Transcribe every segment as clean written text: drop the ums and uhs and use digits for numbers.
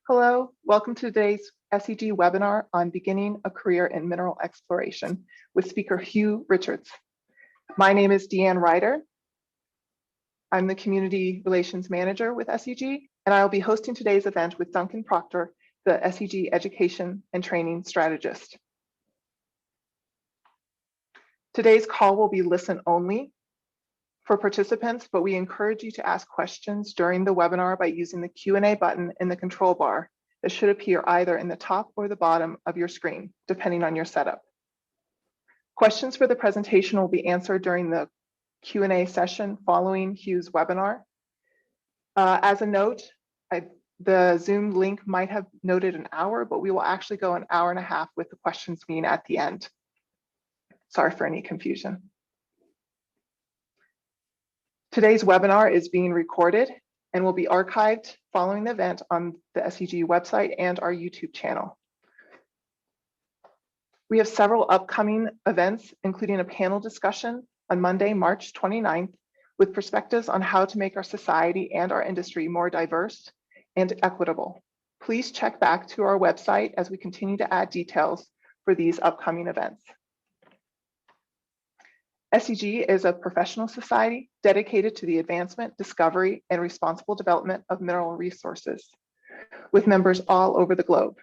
Hello, welcome to today's SEG webinar on beginning a career in mineral exploration with speaker Huw Richards. My name is Deanne Ryder. I'm the Community Relations Manager with SEG, and I will be hosting today's event with Duncan Proctor, the SEG Education and Training Strategist. Today's call will be listen only for participants, but we encourage you to ask questions during the webinar by using the Q&A button in the control bar that should appear either in the top or the bottom of your screen, depending on your setup. Questions for the presentation will be answered during the Q&A session following Huw's webinar. As a note, the Zoom link might have noted an hour, but we will actually go an hour and a half with the questions being at the end. Sorry for any confusion. Today's webinar is being recorded and will be archived following the event on the SEG website and our YouTube channel. We have several upcoming events, including a panel discussion on Monday, March 29th, with perspectives on how to make our society and our industry more diverse and equitable. Please check back to our website as we continue to add details for these upcoming events. SEG is a professional society dedicated to the advancement, discovery, and responsible development of mineral resources, with members all over the globe.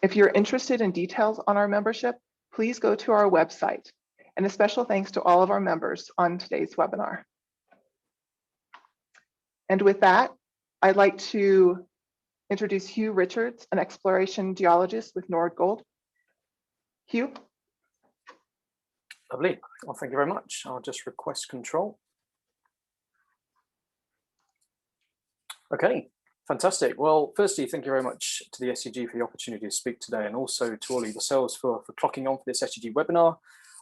If you're interested in details on our membership, please go to our website. And a special thanks to all of our members on today's webinar. And with that, I'd like to introduce Huw Richards, an exploration geologist with Nordgold. Huw. Lovely. Well, thank you very much. I'll just request control. Okay, fantastic. Well, firstly, thank you very much to the SEG for the opportunity to speak today, and also to all of yourselves for clocking on for this SEG webinar,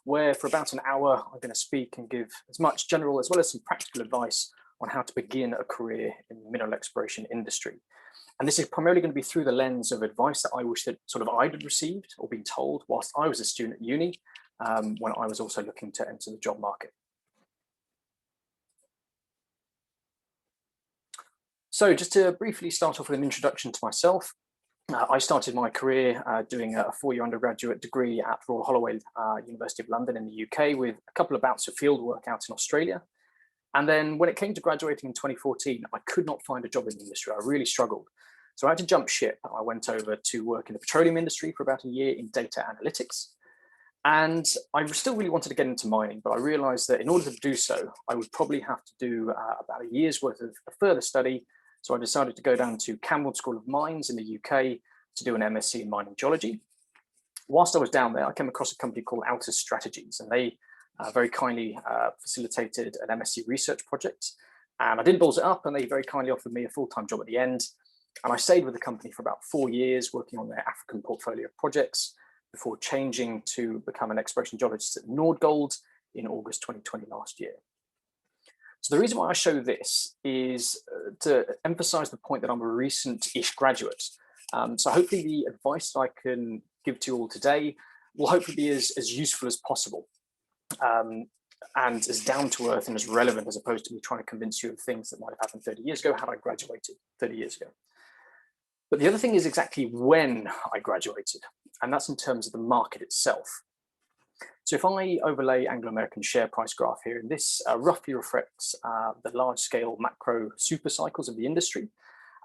where for about an hour, I'm going to speak and give as much general as well as some practical advice on how to begin a career in the mineral exploration industry. And this is primarily going to be through the lens of advice that I wish that I had received or been told whilst I was a student at uni, when I was also looking to enter the job market. So just to briefly start off with an introduction to myself, I started my career doing a four-year undergraduate degree at Royal Holloway, University of London in the UK, with a couple of bouts of field work out in Australia. And then when it came to graduating in 2014, I could not find a job in the industry. I really struggled. So I had to jump ship. I went over to work in the petroleum industry for about a year in data analytics. And I still really wanted to get into mining, but I realized that in order to do so, I would probably have to do about a year's worth of further study. So I decided to go down to Camborne School of Mines in the UK to do an MSc in mining geology. Whilst I was down there, I came across a company called Altus Strategies, and they very kindly facilitated an MSc research project. And I didn't balls it up, and they very kindly offered me a full-time job at the end. And I stayed with the company for about 4 years, working on their African portfolio of projects, before changing to become an exploration geologist at Nordgold in August 2020 last year. So the reason why I show this is to emphasize the point that I'm a recent-ish graduate. So hopefully the advice that I can give to you all today will hopefully be as useful as possible, and as down to earth and as relevant, as opposed to me trying to convince you of things that might have happened 30 years ago had I graduated 30 years ago. But the other thing is exactly when I graduated, and that's in terms of the market itself. So if I overlay Anglo-American share price graph here, and this roughly reflects the large-scale macro super cycles of the industry.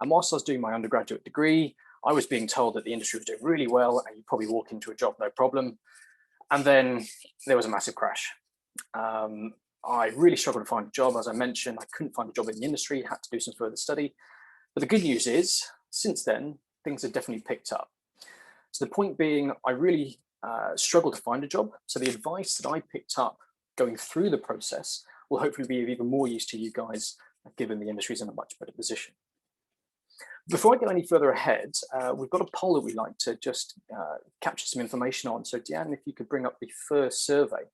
And whilst I was doing my undergraduate degree, I was being told that the industry was doing really well and you'd probably walk into a job no problem. And then there was a massive crash. I really struggled to find a job. As I mentioned, I couldn't find a job in the industry, had to do some further study. But the good news is, since then, things have definitely picked up. So the point being, I really struggled to find a job. So the advice that I picked up going through the process will hopefully be of even more use to you guys, given the industry is in a much better position. Before I go any further ahead, we've got a poll that we'd like to just capture some information on. So Deanne, if you could bring up the first survey.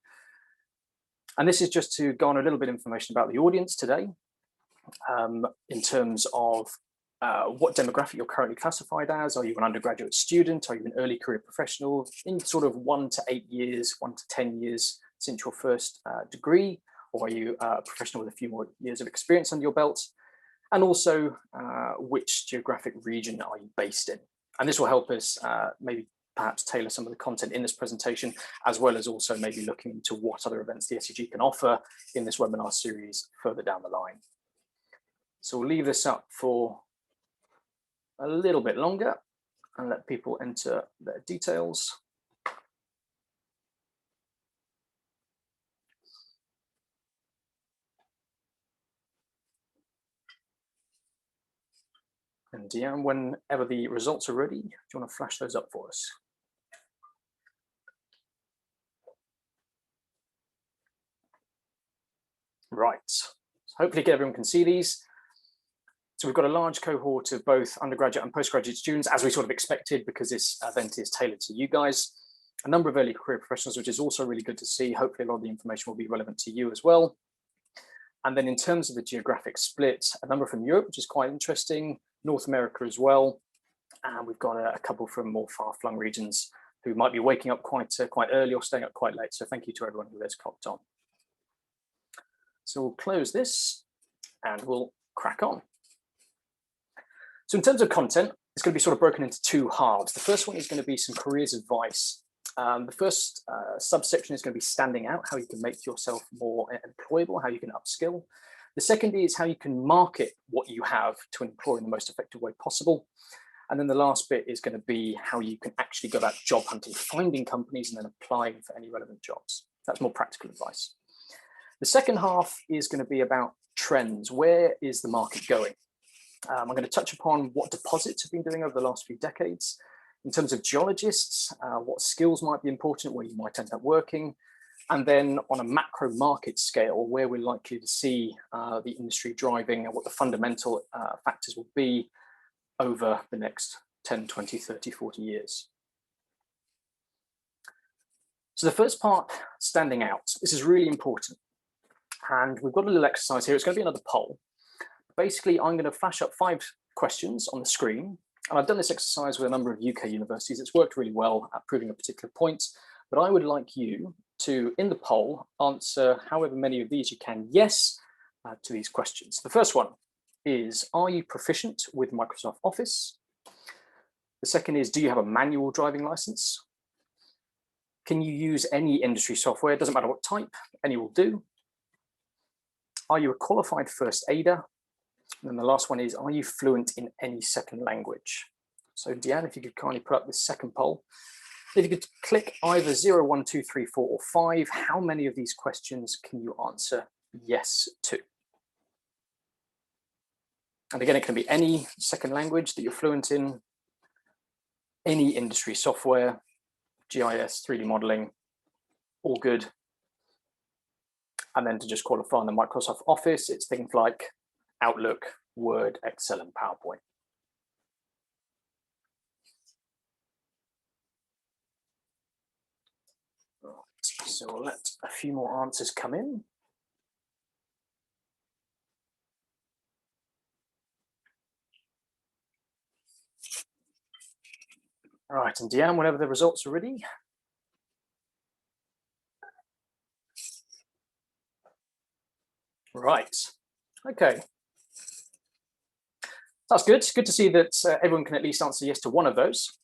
And this is just to garner a little bit of information about the audience today, in terms of what demographic you're currently classified as. Are you an undergraduate student? Are you an early career professional in sort of 1 to 8 years, 1 to 10 years since your first degree? Or are you a professional with a few more years of experience under your belt? and also which geographic region are you based in. And this will help us maybe perhaps tailor some of the content in this presentation, as well as also maybe looking into what other events the SCG can offer in this webinar series further down the line. So we'll leave this up for a little bit longer and let people enter their details. And Deanne, whenever the results are ready, do you want to flash those up for us? Right, so hopefully everyone can see these. So we've got a large cohort of both undergraduate and postgraduate students, as we sort of expected, because this event is tailored to you guys. A number of early career professionals, which is also really good to see. Hopefully a lot of the information will be relevant to you as well. And then in terms of the geographic split, a number from Europe, which is quite interesting, North America as well. And we've got a couple from more far-flung regions who might be waking up quite early or staying up quite late. So thank you to everyone who has clocked on. So we'll close this and we'll crack on. So in terms of content, it's going to be sort of broken into two halves. The first one is going to be some careers advice. The first subsection is going to be standing out, how you can make yourself more employable, how you can upskill. The second is how you can market what you have to an employer in the most effective way possible. And then the last bit is going to be how you can actually go about job hunting, finding companies and then applying for any relevant jobs. That's more practical advice. The second half is going to be about trends. Where is the market going? I'm going to touch upon what deposits have been doing over the last few decades. In terms of geologists, what skills might be important, where you might end up working. And then on a macro market scale, where we're likely to see the industry driving and what the fundamental factors will be over the next 10, 20, 30, 40 years. So the first part, standing out. This is really important. And we've got a little exercise here. It's going to be another poll. Basically, I'm going to flash up 5 questions on the screen. And I've done this exercise with a number of UK universities. It's worked really well at proving a particular point. But I would like you to, in the poll, answer however many of these you can yes to these questions. The first one is, are you proficient with Microsoft Office? The second is, do you have a manual driving license? Can you use any industry software? It doesn't matter what type, any will do. Are you a qualified first aider? And then the last one is, are you fluent in any second language? So Deanne, if you could kindly put up this second poll. If you could click either 0, 1, 2, 3, 4, or 5, how many of these questions can you answer yes to? And again, it can be any second language that you're fluent in, any industry software, GIS, 3D modeling, all good. And then to just qualify on the Microsoft Office, it's things like Outlook, Word, Excel, and PowerPoint. Right, so we'll let a few more answers come in. All right, and Deanne, whenever the results are ready. Right, okay. That's good. It's good to see that everyone can at least answer yes to one of those.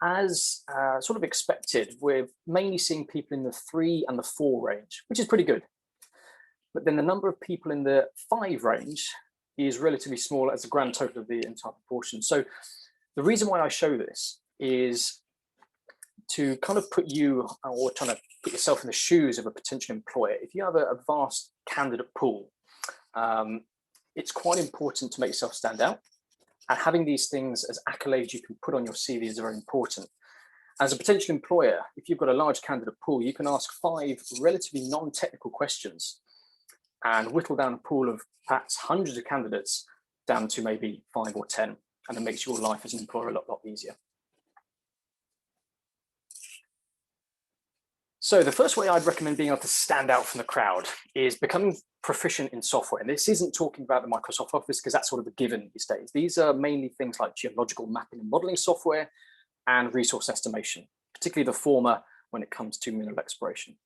As sort of expected, we're mainly seeing people in the 3 and the 4 range, which is pretty good. But then the number of people in the 5 range is relatively small as a grand total of the entire proportion. So the reason why I show this is to kind of put you, or trying to put yourself in the shoes of a potential employer. If you have a vast candidate pool, it's quite important to make yourself stand out. And having these things as accolades you can put on your CV is very important. As a potential employer, if you've got a large candidate pool, you can ask 5 relatively non-technical questions and whittle down a pool of perhaps hundreds of candidates down to maybe 5 or 10. And it makes your life as an employer a lot easier. So the first way I'd recommend being able to stand out from the crowd is becoming proficient in software. And this isn't talking about the Microsoft Office, because that's sort of a given these days. These are mainly things like geological mapping and modeling software and resource estimation, particularly the former when it comes to mineral exploration.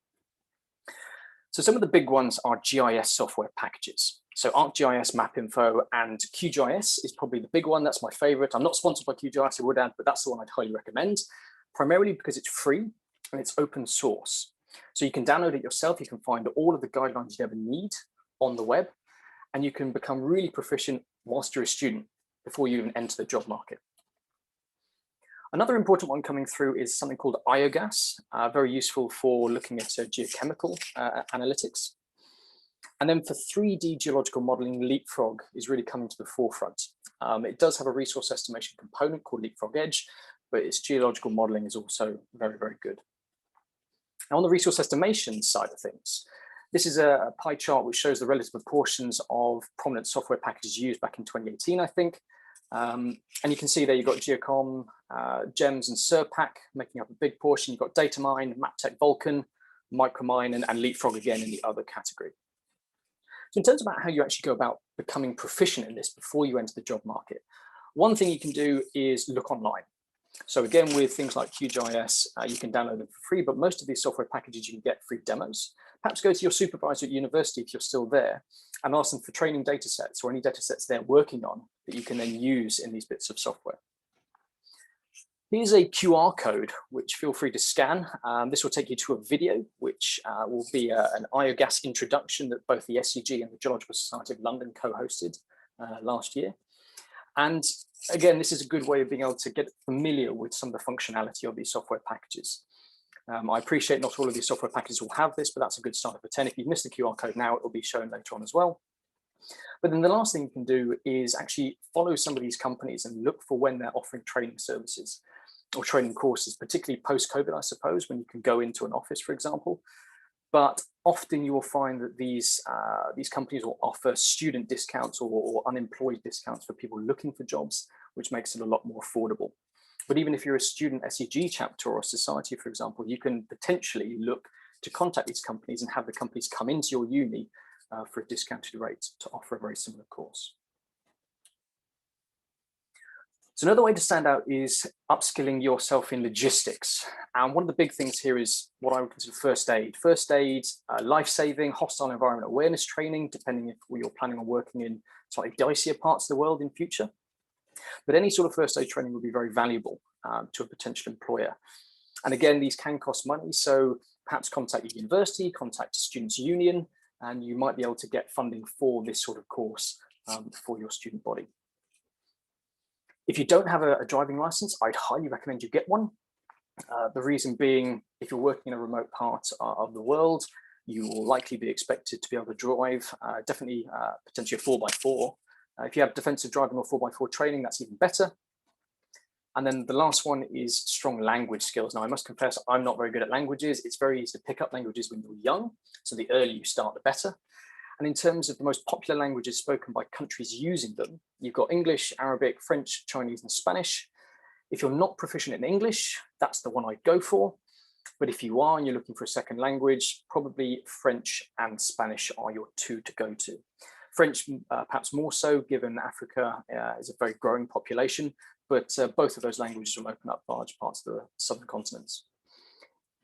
So some of the big ones are GIS software packages. So ArcGIS, MapInfo, and QGIS is probably the big one. That's my favorite. I'm not sponsored by QGIS, I would add, but that's the one I'd highly recommend, primarily because it's free and it's open source. So you can download it yourself. You can find all of the guidelines you ever need on the web, and you can become really proficient whilst you're a student before you even enter the job market. Another important one coming through is something called IOGAS, very useful for looking at geochemical analytics. And then for 3D geological modeling, Leapfrog is really coming to the forefront. It does have a resource estimation component called Leapfrog Edge, but its geological modeling is also very, very good. Now, on the resource estimation side of things, this is a pie chart which shows the relative proportions of prominent software packages used back in 2018, I think. And you can see there you've got Geocom, GEMS, and SERPAC making up a big portion. You've got Datamine, MapTech Vulkan, Micromine, and Leapfrog again in the other category. So in terms about how you actually go about becoming proficient in this before you enter the job market, one thing you can do is look online. So again, with things like QGIS, you can download them for free, but most of these software packages, you can get free demos. Perhaps go to your supervisor at university if you're still there and ask them for training data sets or any data sets they're working on that you can then use in these bits of software. Here's a QR code, which feel free to scan. This will take you to a video, which will be an IOGAS introduction that both the SCG and the Geological Society of London co-hosted last year. And again, this is a good way of being able to get familiar with some of the functionality of these software packages. I appreciate not all of these software packages will have this, but that's a good start for 10. If you've missed the QR code now, it will be shown later on as well. But then the last thing you can do is actually follow some of these companies and look for when they're offering training services or training courses, particularly post-COVID, I suppose, when you can go into an office, for example. But often you will find that these companies will offer student discounts or unemployed discounts for people looking for jobs, which makes it a lot more affordable. But even if you're a student SEG chapter or a society, for example, you can potentially look to contact these companies and have the companies come into your uni for a discounted rate to offer a very similar course. So another way to stand out is upskilling yourself in logistics. And one of the big things here is what I would consider first aid. First aid, life-saving, hostile environment awareness training, depending if you're planning on working in slightly dicier parts of the world in future. But any sort of first aid training would be very valuable to a potential employer. And again, these can cost money. So perhaps contact your university, contact a students' union, and you might be able to get funding for this sort of course for your student body. If you don't have a driving license, I'd highly recommend you get one. The reason being, if you're working in a remote part of the world, you will likely be expected to be able to drive, definitely potentially a 4x4. If you have defensive driving or 4x4 training, that's even better. And then the last one is strong language skills. Now, I must confess, I'm not very good at languages. It's very easy to pick up languages when you're young. So the earlier you start, the better. And in terms of the most popular languages spoken by countries using them, you've got English, Arabic, French, Chinese, and Spanish. If you're not proficient in English, that's the one I'd go for. But if you are and you're looking for a second language, probably French and Spanish are your two to go to. French, perhaps more so, given Africa is a very growing population, but both of those languages will open up large parts of the southern continents.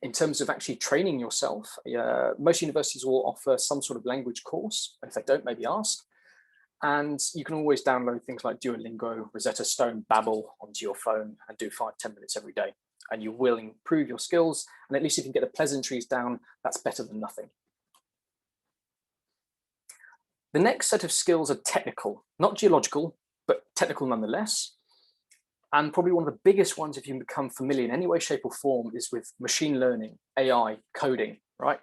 In terms of actually training yourself, most universities will offer some sort of language course. If they don't, maybe ask. And you can always download things like Duolingo, Rosetta Stone, Babbel onto your phone and do 5-10 minutes every day. And you will improve your skills. And at least if you can get the pleasantries down, that's better than nothing. The next set of skills are technical, not geological, but technical nonetheless. And probably one of the biggest ones, if you can become familiar in any way, shape, or form, is with machine learning, AI, coding, right?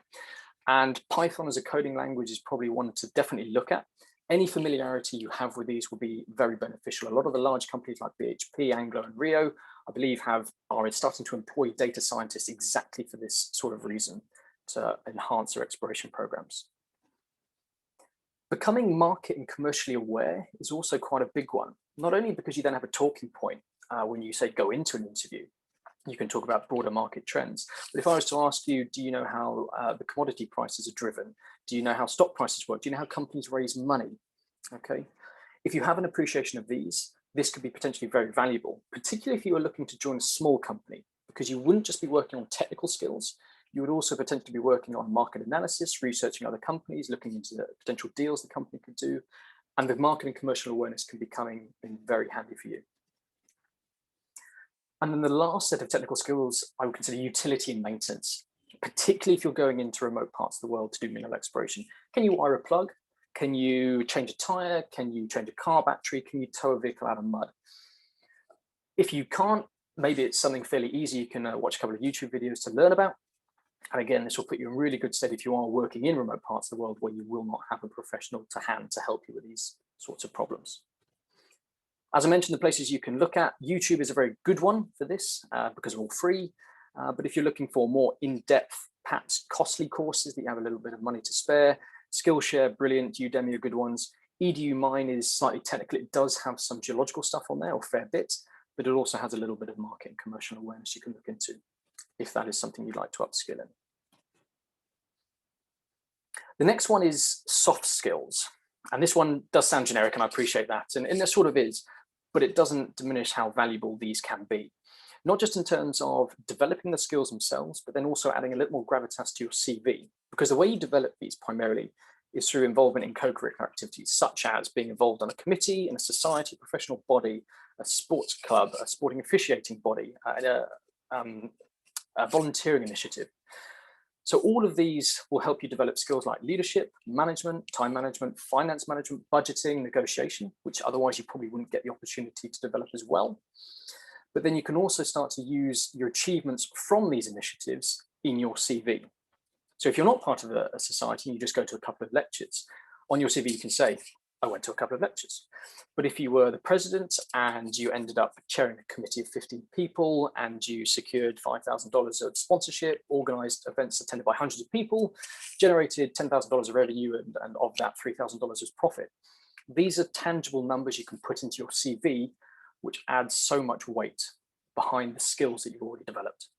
And Python as a coding language is probably one to definitely look at. Any familiarity you have with these will be very beneficial. A lot of the large companies like BHP, Anglo, and Rio, I believe, are starting to employ data scientists exactly for this sort of reason, to enhance their exploration programs. Becoming market and commercially aware is also quite a big one, not only because you then have a talking point when you say go into an interview, you can talk about broader market trends. But if I was to ask you, do you know how the commodity prices are driven? Do you know how stock prices work? Do you know how companies raise money? Okay. If you have an appreciation of these, this could be potentially very valuable, particularly if you are looking to join a small company, because you wouldn't just be working on technical skills, You would also potentially be working on market analysis, researching other companies, looking into the potential deals the company could do. And the market and commercial awareness can be coming in very handy for you. And then the last set of technical skills I would consider utility and maintenance, particularly if you're going into remote parts of the world to do mineral exploration. Can you wire a plug? Can you change a tire? Can you change a car battery? Can you tow a vehicle out of mud? If you can't, maybe it's something fairly easy. You can watch a couple of YouTube videos to learn about. And again, this will put you in really good stead if you are working in remote parts of the world where you will not have a professional to hand to help you with these sorts of problems. As I mentioned, the places you can look at, YouTube is a very good one for this because they're all free. But if you're looking for more in-depth, perhaps costly courses that you have a little bit of money to spare, Skillshare, brilliant, Udemy are good ones. EduMine is slightly technical. It does have some geological stuff on there, or a fair bit, but it also has a little bit of market and commercial awareness you can look into if that is something you'd like to upskill in. The next one is soft skills. And this one does sound generic, and I appreciate that. And there sort of is, but it doesn't diminish how valuable these can be. Not just in terms of developing the skills themselves, but then also adding a little more gravitas to your CV. Because the way you develop these primarily is through involvement in co-curricular activities, such as being involved on a committee, in a society, a professional body, a sports club, a sporting officiating body, a volunteering initiative. So all of these will help you develop skills like leadership, management, time management, finance management, budgeting, negotiation, which otherwise you probably wouldn't get the opportunity to develop as well. But then you can also start to use your achievements from these initiatives in your CV. So if you're not part of a society and you just go to a couple of lectures, on your CV you can say, I went to a couple of lectures. But if you were the president and you ended up chairing a committee of 15 people and you secured $5,000 of sponsorship, organized events attended by hundreds of people, generated $10,000 of revenue, and of that $3,000 was profit. These are tangible numbers you can put into your CV, which adds so much weight behind the skills that you've already developed.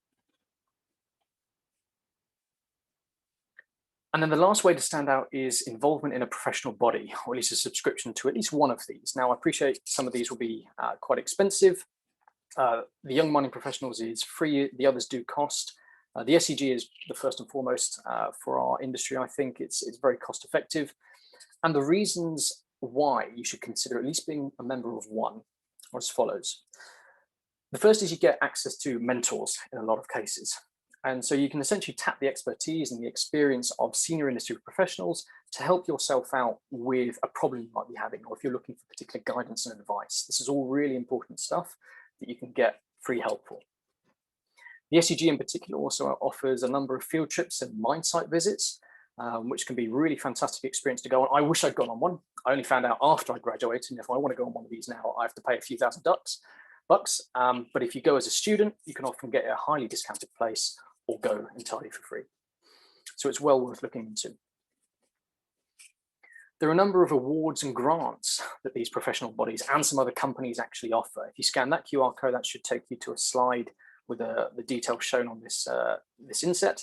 And then the last way to stand out is involvement in a professional body, or at least a subscription to at least one of these. Now, I appreciate some of these will be quite expensive. The Young Mining Professionals is free, the others do cost. The SEG is the first and foremost for our industry. I think it's very cost effective. And the reasons why you should consider at least being a member of one are as follows. The first is you get access to mentors in a lot of cases. And so you can essentially tap the expertise and the experience of senior industry professionals to help yourself out with a problem you might be having, or if you're looking for particular guidance and advice. This is all really important stuff that you can get free help for. The SEG in particular also offers a number of field trips and mine site visits, which can be really fantastic experience to go on. I wish I'd gone on one. I only found out after I graduated, and if I want to go on one of these now, I have to pay a few $1,000s. But if you go as a student, you can often get a highly discounted place or go entirely for free. So it's well worth looking into. There are a number of awards and grants that these professional bodies and some other companies actually offer. If you scan that QR code, that should take you to a slide with the details shown on this, this inset.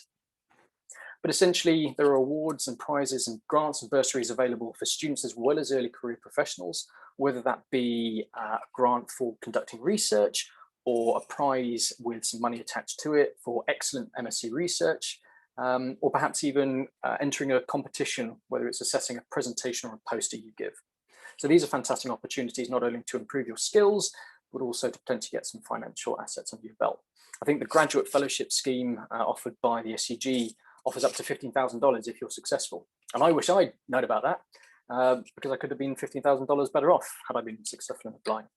But essentially, there are awards and prizes and grants and bursaries available for students as well as early career professionals, whether that be a grant for conducting research or a prize with some money attached to it for excellent MSc research, or perhaps even entering a competition, whether it's assessing a presentation or a poster you give. So these are fantastic opportunities, not only to improve your skills, but also to potentially get some financial assets under your belt. I think the graduate fellowship scheme offered by the SEG offers up to $15,000 if you're successful. And I wish I'd known about that because I could have been $15,000 better off had I been successful in applying.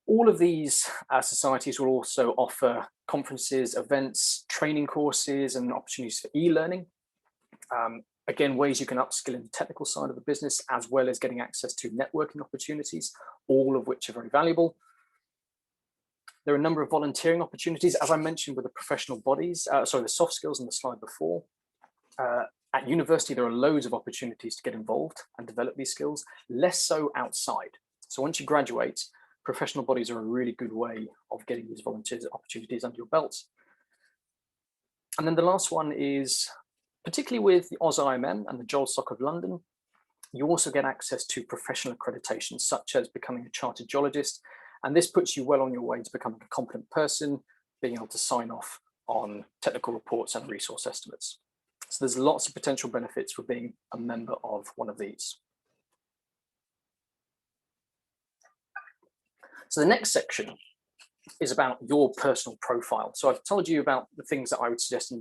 All of these societies will also offer conferences, events, training courses, and opportunities for e-learning. Again, ways you can upskill in the technical side of the business, as well as getting access to networking opportunities, all of which are very valuable. There are a number of volunteering opportunities, as I mentioned with the professional bodies, sorry, the soft skills on the slide before. At university, there are loads of opportunities to get involved and develop these skills, less so outside. So once you graduate, professional bodies are a really good way of getting these volunteer opportunities under your belt. And then the last one is, particularly with the AusIMM and the Geolstock of London, you also get access to professional accreditations, such as becoming a chartered geologist. And this puts you well on your way to becoming a competent person being able to sign off on technical reports and resource estimates. So there's lots of potential benefits for being a member of one of these. So the next section is about your personal profile. So I've told you about the things that I would suggest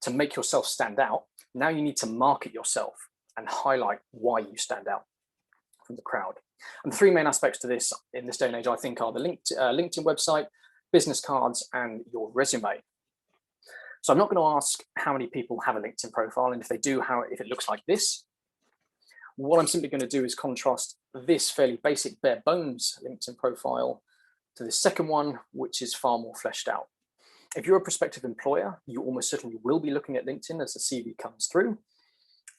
to make yourself stand out. Now you need to market yourself and highlight why you stand out from the crowd. And the three main aspects to this in this day and age, I think, are the LinkedIn website, business cards, and your resume. So I'm not going to ask how many people have a LinkedIn profile, and if they do, if it looks like this. What I'm simply going to do is contrast this fairly basic bare bones LinkedIn profile to the second one, which is far more fleshed out. If you're a prospective employer, you almost certainly will be looking at LinkedIn as the CV comes through.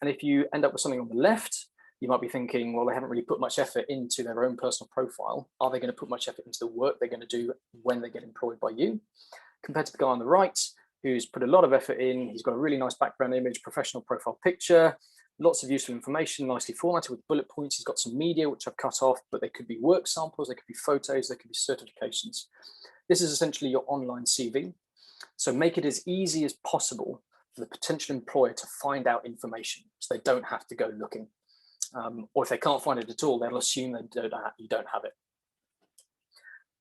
And if you end up with something on the left, you might be thinking, well, they haven't really put much effort into their own personal profile. Are they going to put much effort into the work they're going to do when they get employed by you? Compared to the guy on the right, who's put a lot of effort in. He's got a really nice background image, professional profile picture, lots of useful information, nicely formatted with bullet points. He's got some media, which I've cut off, but they could be work samples, they could be photos, they could be certifications. This is essentially your online CV. So make it as easy as possible for the potential employer to find out information so they don't have to go looking. Or if they can't find it at all, they'll assume you don't have it.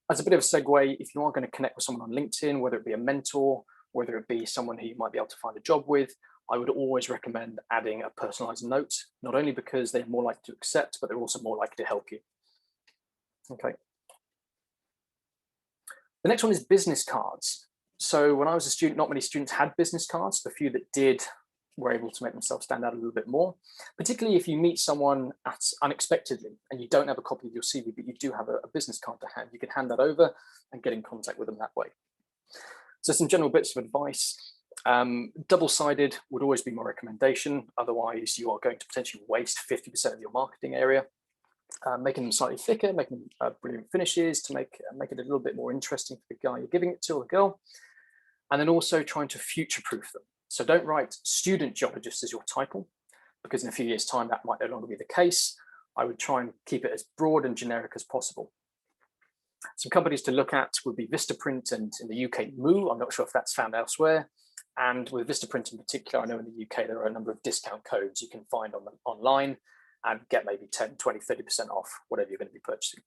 As a bit of a segue, if you are going to connect with someone on LinkedIn, whether it be a mentor, whether it be someone who you might be able to find a job with, I would always recommend adding a personalized note, not only because they're more likely to accept, but they're also more likely to help you. Okay. The next one is business cards. So when I was a student, not many students had business cards. The few that did were able to make themselves stand out a little bit more, particularly if you meet someone unexpectedly and you don't have a copy of your CV, but you do have a business card to hand. You can hand that over and get in contact with them that way. So some general bits of advice. Double-sided would always be my recommendation. Otherwise, you are going to potentially waste 50% of your marketing area. Making them slightly thicker, making brilliant finishes to make it a little bit more interesting for the guy you're giving it to or the girl. And then also trying to future-proof them. So don't write student geologist as your title, because in a few years' time, that might no longer be the case. I would try and keep it as broad and generic as possible. Some companies to look at would be Vistaprint and in the UK, Moo. I'm not sure if that's found elsewhere. And with Vistaprint in particular, I know in the UK, there are a number of discount codes you can find online and get maybe 10, 20, 30% off whatever you're going to be purchasing.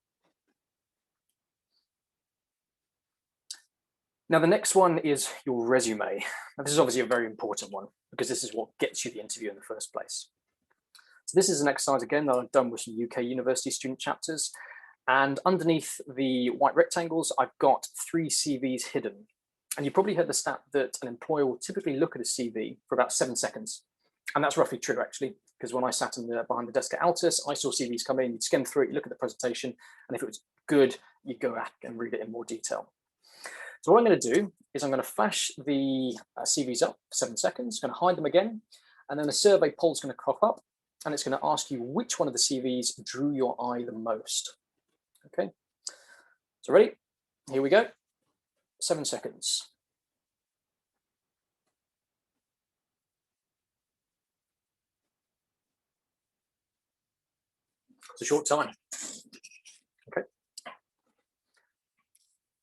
Now, the next one is your resume. Now, this is obviously a very important one because this is what gets you the interview in the first place. So this is an exercise, again, that I've done with some UK university student chapters. And underneath the white rectangles, I've got 3 CVs hidden. And you probably heard the stat that an employer will typically look at a CV for about 7 seconds. And that's roughly true, actually, because when I sat behind the desk at Altus, I saw CVs come in, you'd skim through it, you look at the presentation, and if it was good, you'd go back and read it in more detail. So what I'm going to do is I'm going to flash the CVs up for 7 seconds, going to hide them again, and then a survey poll is going to crop up, and it's going to ask you which one of the CVs drew your eye the most. Okay, so ready? Here we go. 7 seconds. It's a short time. Okay.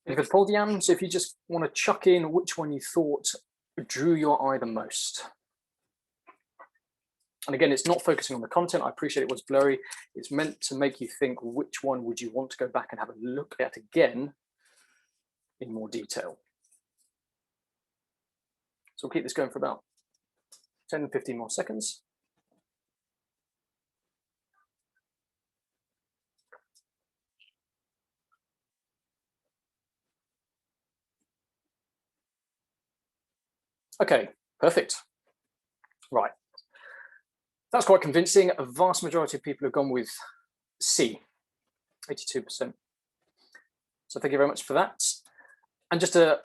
You've got poll Diane, so if you just want to chuck in which one you thought drew your eye the most. And again, it's not focusing on the content. I appreciate it was blurry. It's meant to make you think which one would you want to go back and have a look at again in more detail. So we'll keep this going for about 10, 15 more seconds. Okay, perfect. Right. That's quite convincing. A vast majority of people have gone with C, 82%. So thank you very much for that. And just to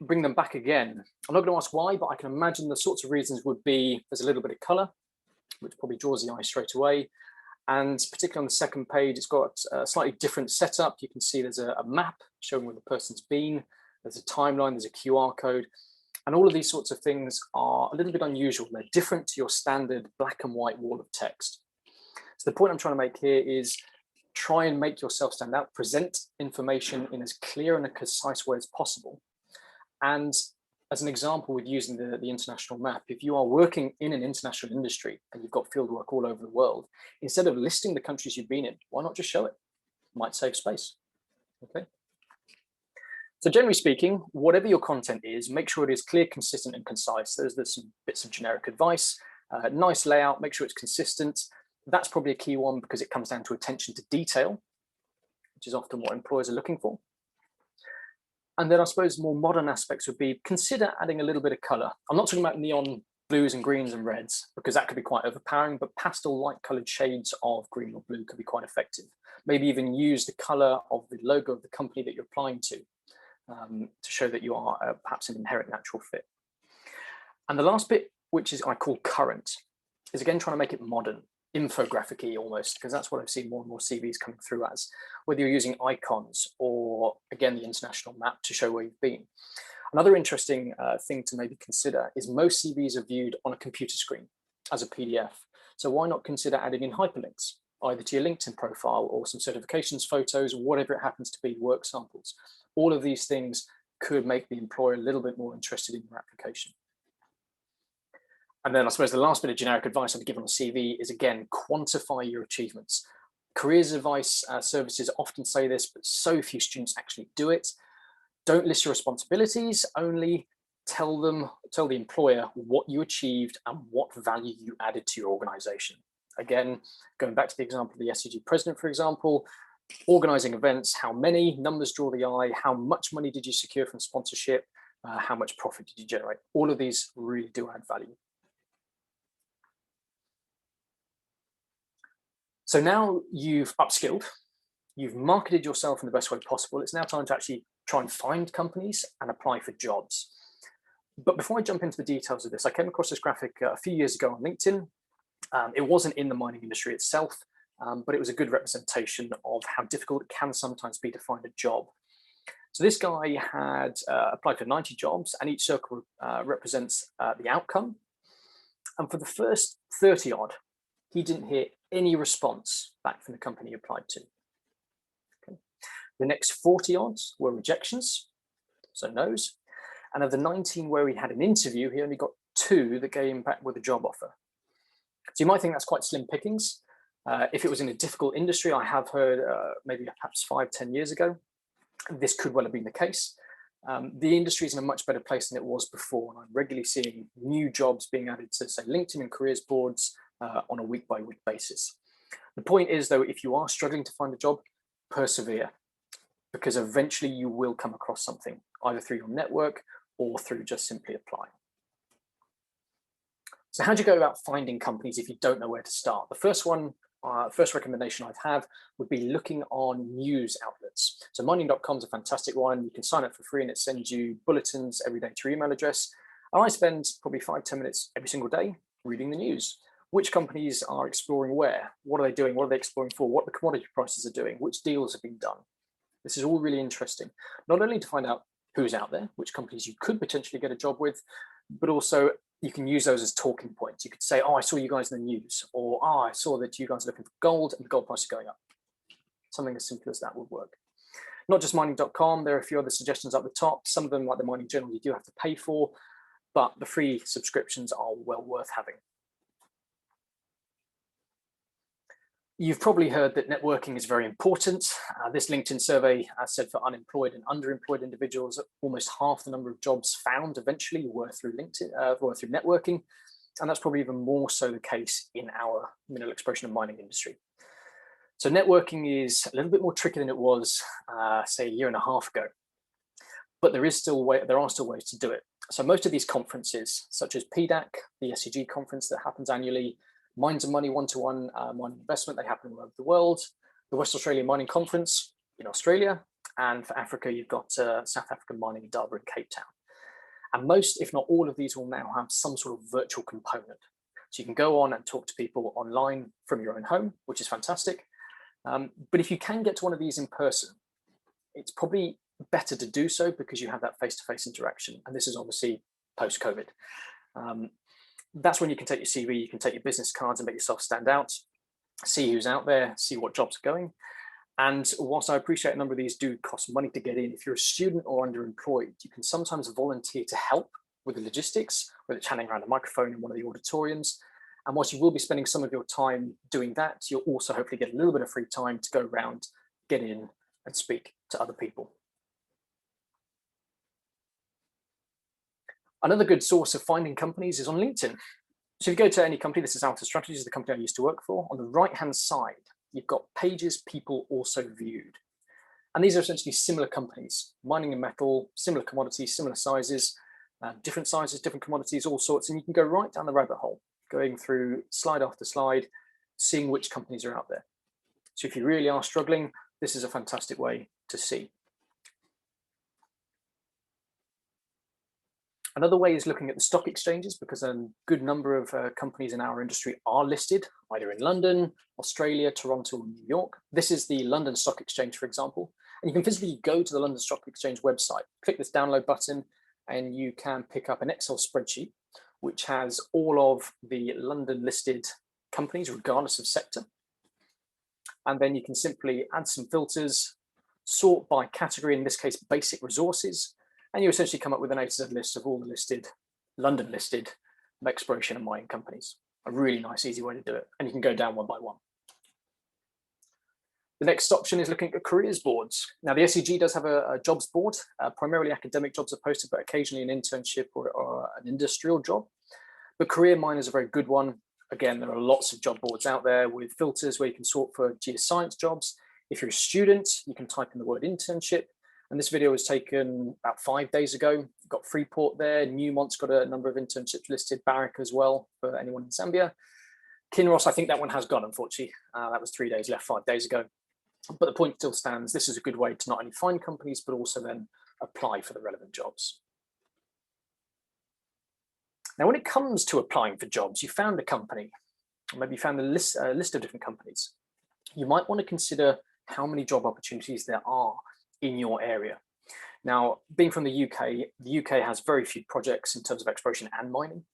bring them back again, I'm not going to ask why, but I can imagine the sorts of reasons would be there's a little bit of color, which probably draws the eye straight away. And particularly on the second page, it's got a slightly different setup. You can see there's a map showing where the person's been. There's a timeline, there's a QR code. And all of these sorts of things are a little bit unusual. They're different to your standard black and white wall of text. So the point I'm trying to make here is try and make yourself stand out, present information in as clear and a concise way as possible. And as an example, with using the international map, if you are working in an international industry and you've got field work all over the world, instead of listing the countries you've been in, why not just show it? Might save space. Okay. So generally speaking, whatever your content is, make sure it is clear, consistent, and concise. There's some bits of generic advice. Nice layout, make sure it's consistent. That's probably a key one because it comes down to attention to detail, which is often what employers are looking for. And then I suppose more modern aspects would be consider adding a little bit of color. I'm not talking about neon blues and greens and reds because that could be quite overpowering, but pastel light colored shades of green or blue could be quite effective. Maybe even use the color of the logo of the company that you're applying to show that you are perhaps an inherent natural fit. And the last bit, which is I call current, is again trying to make it modern, infographic-y almost, because that's what I've seen more and more CVs coming through as, whether you're using icons or, again, the international map to show where you've been. Another interesting thing to maybe consider is most CVs are viewed on a computer screen as a PDF. So why not consider adding in hyperlinks, either to your LinkedIn profile or some certifications photos, or whatever it happens to be, work samples. All of these things could make the employer a little bit more interested in your application. And then I suppose the last bit of generic advice I'd give on a CV is, again, quantify your achievements. Careers advice services often say this, but so few students actually do it. Don't list your responsibilities, only tell the employer what you achieved and what value you added to your organization. Again, going back to the example of the SCG president, for example, organizing events, how many, numbers draw the eye, how much money did you secure from sponsorship, how much profit did you generate? All of these really do add value. So now you've upskilled, you've marketed yourself in the best way possible. It's now time to actually try and find companies and apply for jobs. But before I jump into the details of this, I came across this graphic a few years ago on LinkedIn. It wasn't in the mining industry itself, but it was a good representation of how difficult it can sometimes be to find a job. So this guy had applied for 90 jobs, and each circle represents the outcome. And for the first 30 odd, he didn't hear any response back from the company he applied to. Okay. The next 40 odds were rejections, so no's. And of the 19 where he had an interview, he only got 2 that gave him back with a job offer. So you might think that's quite slim pickings. If it was in a difficult industry, I have heard maybe perhaps 5-10 years ago, this could well have been the case. The industry is in a much better place than it was before, and I'm regularly seeing new jobs being added to, say, LinkedIn and careers boards on a week-by-week basis. The point is, though, if you are struggling to find a job, persevere, because eventually you will come across something, either through your network or through just simply applying. So how do you go about finding companies if you don't know where to start? The first recommendation I'd have would be looking on news outlets. So mining.com is a fantastic one. You can sign up for free and it sends you bulletins every day to your email address. And I spend probably 5-10 minutes every single day reading the news. Which companies are exploring where? What are they doing? What are they exploring for? What the commodity prices are doing? Which deals have been done? This is all really interesting, not only to find out who's out there, which companies you could potentially get a job with, but also you can use those as talking points. You could say, oh, I saw you guys in the news, or oh, I saw that you guys are looking for gold and the gold price is going up. Something as simple as that would work. Not just mining.com, there are a few other suggestions up the top. Some of them, like the Mining Journal, you do have to pay for, but the free subscriptions are well worth having. You've probably heard that networking is very important. This LinkedIn survey said for unemployed and underemployed individuals, almost half the number of jobs found eventually were through LinkedIn, were through networking. And that's probably even more so the case in our mineral exploration and mining industry. So networking is a little bit more tricky than it was, say, a year and a half ago. But there are still ways to do it. So most of these conferences, such as PDAC, the SCG conference that happens annually, Mines and Money one-to-one mining investment, they happen all over the world. The West Australian Mining Conference in Australia, and for Africa, you've got South African Mining in Durban and Cape Town. And most, if not all of these, will now have some sort of virtual component. So you can go on and talk to people online from your own home, which is fantastic. But if you can get to one of these in person, it's probably better to do so because you have that face-to-face interaction. And this is obviously post-COVID. That's when you can take your CV, you can take your business cards and make yourself stand out, see who's out there, see what jobs are going. And whilst I appreciate a number of these do cost money to get in, if you're a student or underemployed, you can sometimes volunteer to help with the logistics, whether it's handing around a microphone in one of the auditoriums. And whilst you will be spending some of your time doing that, you'll also hopefully get a little bit of free time to go around, get in and speak to other people. Another good source of finding companies is on LinkedIn. So if you go to any company, this is Alta Strategies, the company I used to work for, on the right-hand side, you've got pages people also viewed. And these are essentially similar companies, mining and metal, similar commodities, similar sizes, different sizes, different commodities, all sorts. And you can go right down the rabbit hole, going through slide after slide, seeing which companies are out there. So if you really are struggling, this is a fantastic way to see. Another way is looking at the stock exchanges, because a good number of companies in our industry are listed either in London, Australia, Toronto, or New York. This is the London Stock Exchange, for example. And you can physically go to the London Stock Exchange website, click this download button, and you can pick up an Excel spreadsheet, which has all of the London listed companies, regardless of sector. And then you can simply add some filters, sort by category, in this case, basic resources, and you essentially come up with an A to Z list of all the listed, London listed exploration and mining companies. A really nice, easy way to do it. And you can go down one by one. The next option is looking at careers boards. Now, the SEG does have a jobs board. Primarily academic jobs are posted, but occasionally an internship or an industrial job. But Career Mine is a very good one. Again, there are lots of job boards out there with filters where you can sort for geoscience jobs. If you're a student, you can type in the word internship. And this video was taken about 5 days ago. You've got Freeport there. Newmont's got a number of internships listed. Barrick as well for anyone in Zambia. Kinross, I think that one has gone, unfortunately. That was 3 days left 5 days ago. But the point still stands. This is a good way to not only find companies, but also then apply for the relevant jobs. Now, when it comes to applying for jobs, you found a company, or maybe you found a list of different companies. You might want to consider how many job opportunities there are in your area. Now, being from the UK has very few projects in terms of exploration and mining.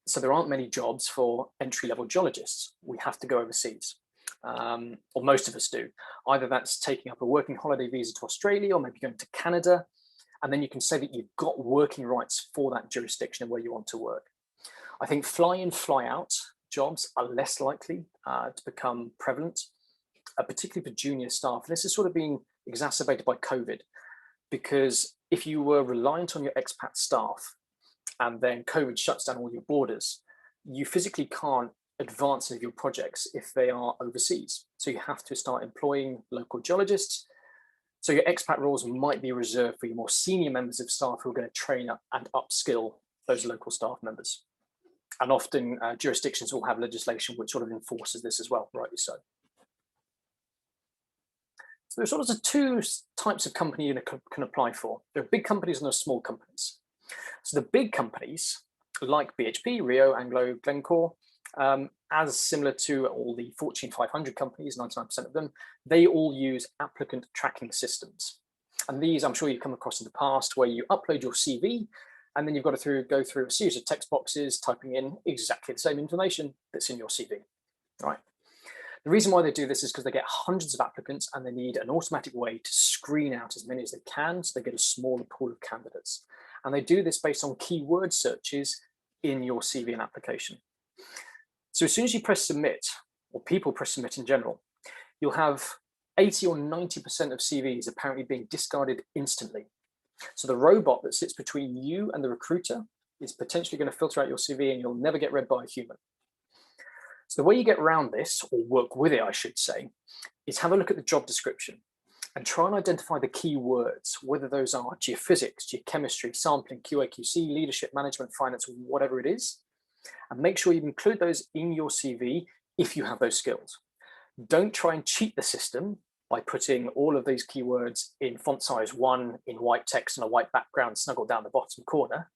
So there aren't many jobs for entry-level geologists. We have to go overseas, or most of us do. Either that's taking up a working holiday visa to Australia, or maybe going to Canada. And then you can say that you've got working rights for that jurisdiction and where you want to work. I think fly-in, fly-out jobs are less likely to become prevalent, particularly for junior staff. This is sort of being exacerbated by COVID, because if you were reliant on your expat staff and then COVID shuts down all your borders, you physically can't advance any of your projects if they are overseas. So you have to start employing local geologists. So your expat roles might be reserved for your more senior members of staff who are going to train up and upskill those local staff members. And often jurisdictions will have legislation which sort of enforces this as well, rightly so. So there's sort of two types of company you can apply for. There are big companies and there are small companies. So the big companies like BHP, Rio, Anglo, Glencore, as similar to all the Fortune 500 companies, 99% of them, they all use applicant tracking systems. And these I'm sure you've come across in the past, where you upload your CV and then you've got to go through a series of text boxes, typing in exactly the same information that's in your CV, right? The reason why they do this is because they get hundreds of applicants and they need an automatic way to screen out as many as they can, so they get a smaller pool of candidates. And they do this based on keyword searches in your CV and application. So as soon as you press submit, or people press submit in general, you'll have 80 or 90% of CVs apparently being discarded instantly. So the robot that sits between you and the recruiter is potentially going to filter out your CV and you'll never get read by a human. So the way you get around this, or work with it, I should say, is have a look at the job description and try and identify the key words, whether those are geophysics, geochemistry, sampling, QA/QC, leadership, management, finance, whatever it is, and make sure you include those in your CV if you have those skills. Don't try and cheat the system by putting all of these keywords in font size 1 in white text and a white background snuggled down the bottom corner,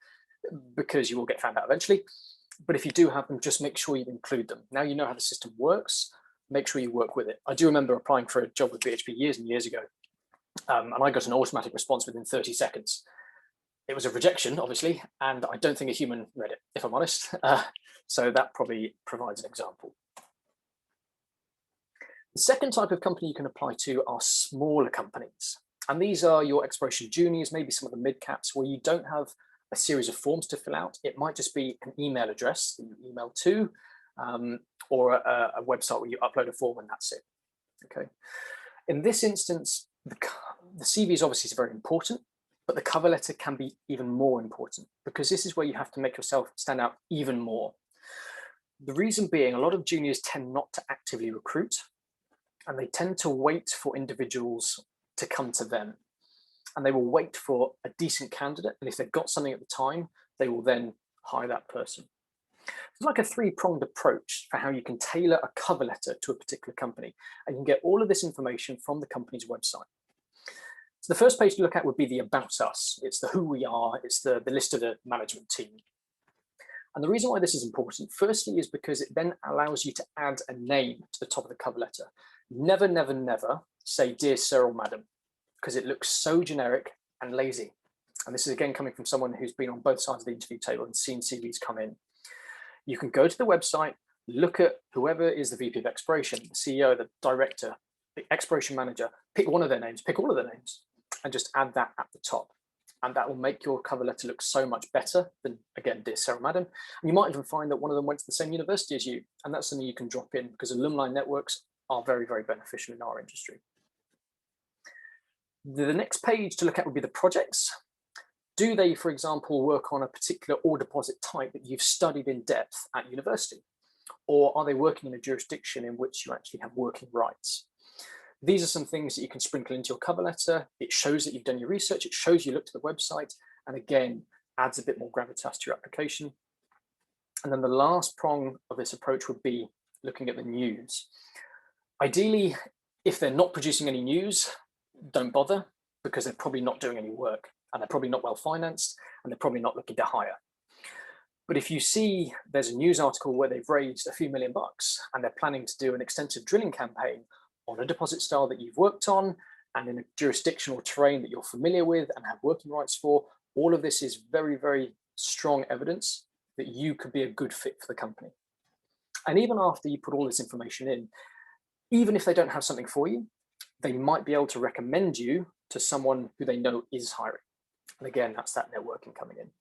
because you will get found out eventually. But if you do have them, just make sure you include them. Now you know how the system works, make sure you work with it. I do remember applying for a job with BHP years and years ago, and I got an automatic response within 30 seconds. It was a rejection, obviously, and I don't think a human read it, if I'm honest. So that probably provides an example. The second type of company you can apply to are smaller companies. And these are your exploration juniors, maybe some of the mid caps, where you don't have a series of forms to fill out. It might just be an email address that you email to, or a website where you upload a form and that's it. Okay. In this instance, the CV is obviously very important, but the cover letter can be even more important, because this is where you have to make yourself stand out even more. The reason being, a lot of juniors tend not to actively recruit, and they tend to wait for individuals to come to them. And they will wait for a decent candidate, and if they've got something at the time, they will then hire that person. It's like a three-pronged approach for how you can tailor a cover letter to a particular company, and you can get all of this information from the company's website. So the first page to look at would be the About Us. It's the who we are, it's the list of the management team. And the reason why this is important, firstly, is because it then allows you to add a name to the top of the cover letter. Never, never, never say dear sir or madam, because it looks so generic and lazy. And this is again coming from someone who's been on both sides of the interview table and seen CVs come in. You can go to the website, look at whoever is the VP of Exploration, the CEO, the director, the exploration manager, pick one of their names, pick all of their names, and just add that at the top. And that will make your cover letter look so much better than, again, dear sir or madam. And you might even find that one of them went to the same university as you, and that's something you can drop in, because alumni networks are very, very beneficial in our industry. The next page to look at would be the projects. Do they, for example, work on a particular ore deposit type that you've studied in depth at university? Or are they working in a jurisdiction in which you actually have working rights? These are some things that you can sprinkle into your cover letter. It shows that you've done your research. It shows you looked at the website, and again, adds a bit more gravitas to your application. And then the last prong of this approach would be looking at the news. Ideally, if they're not producing any news, don't bother, because they're probably not doing any work, and they're probably not well financed, and they're probably not looking to hire. But if you see there's a news article where they've raised a few $1 million and they're planning to do an extensive drilling campaign on a deposit style that you've worked on and in a jurisdictional terrain that you're familiar with and have working rights for, all of this is very, very strong evidence that you could be a good fit for the company. And even after you put all this information in, even if they don't have something for you, they might be able to recommend you to someone who they know is hiring. And again, that's that networking coming in.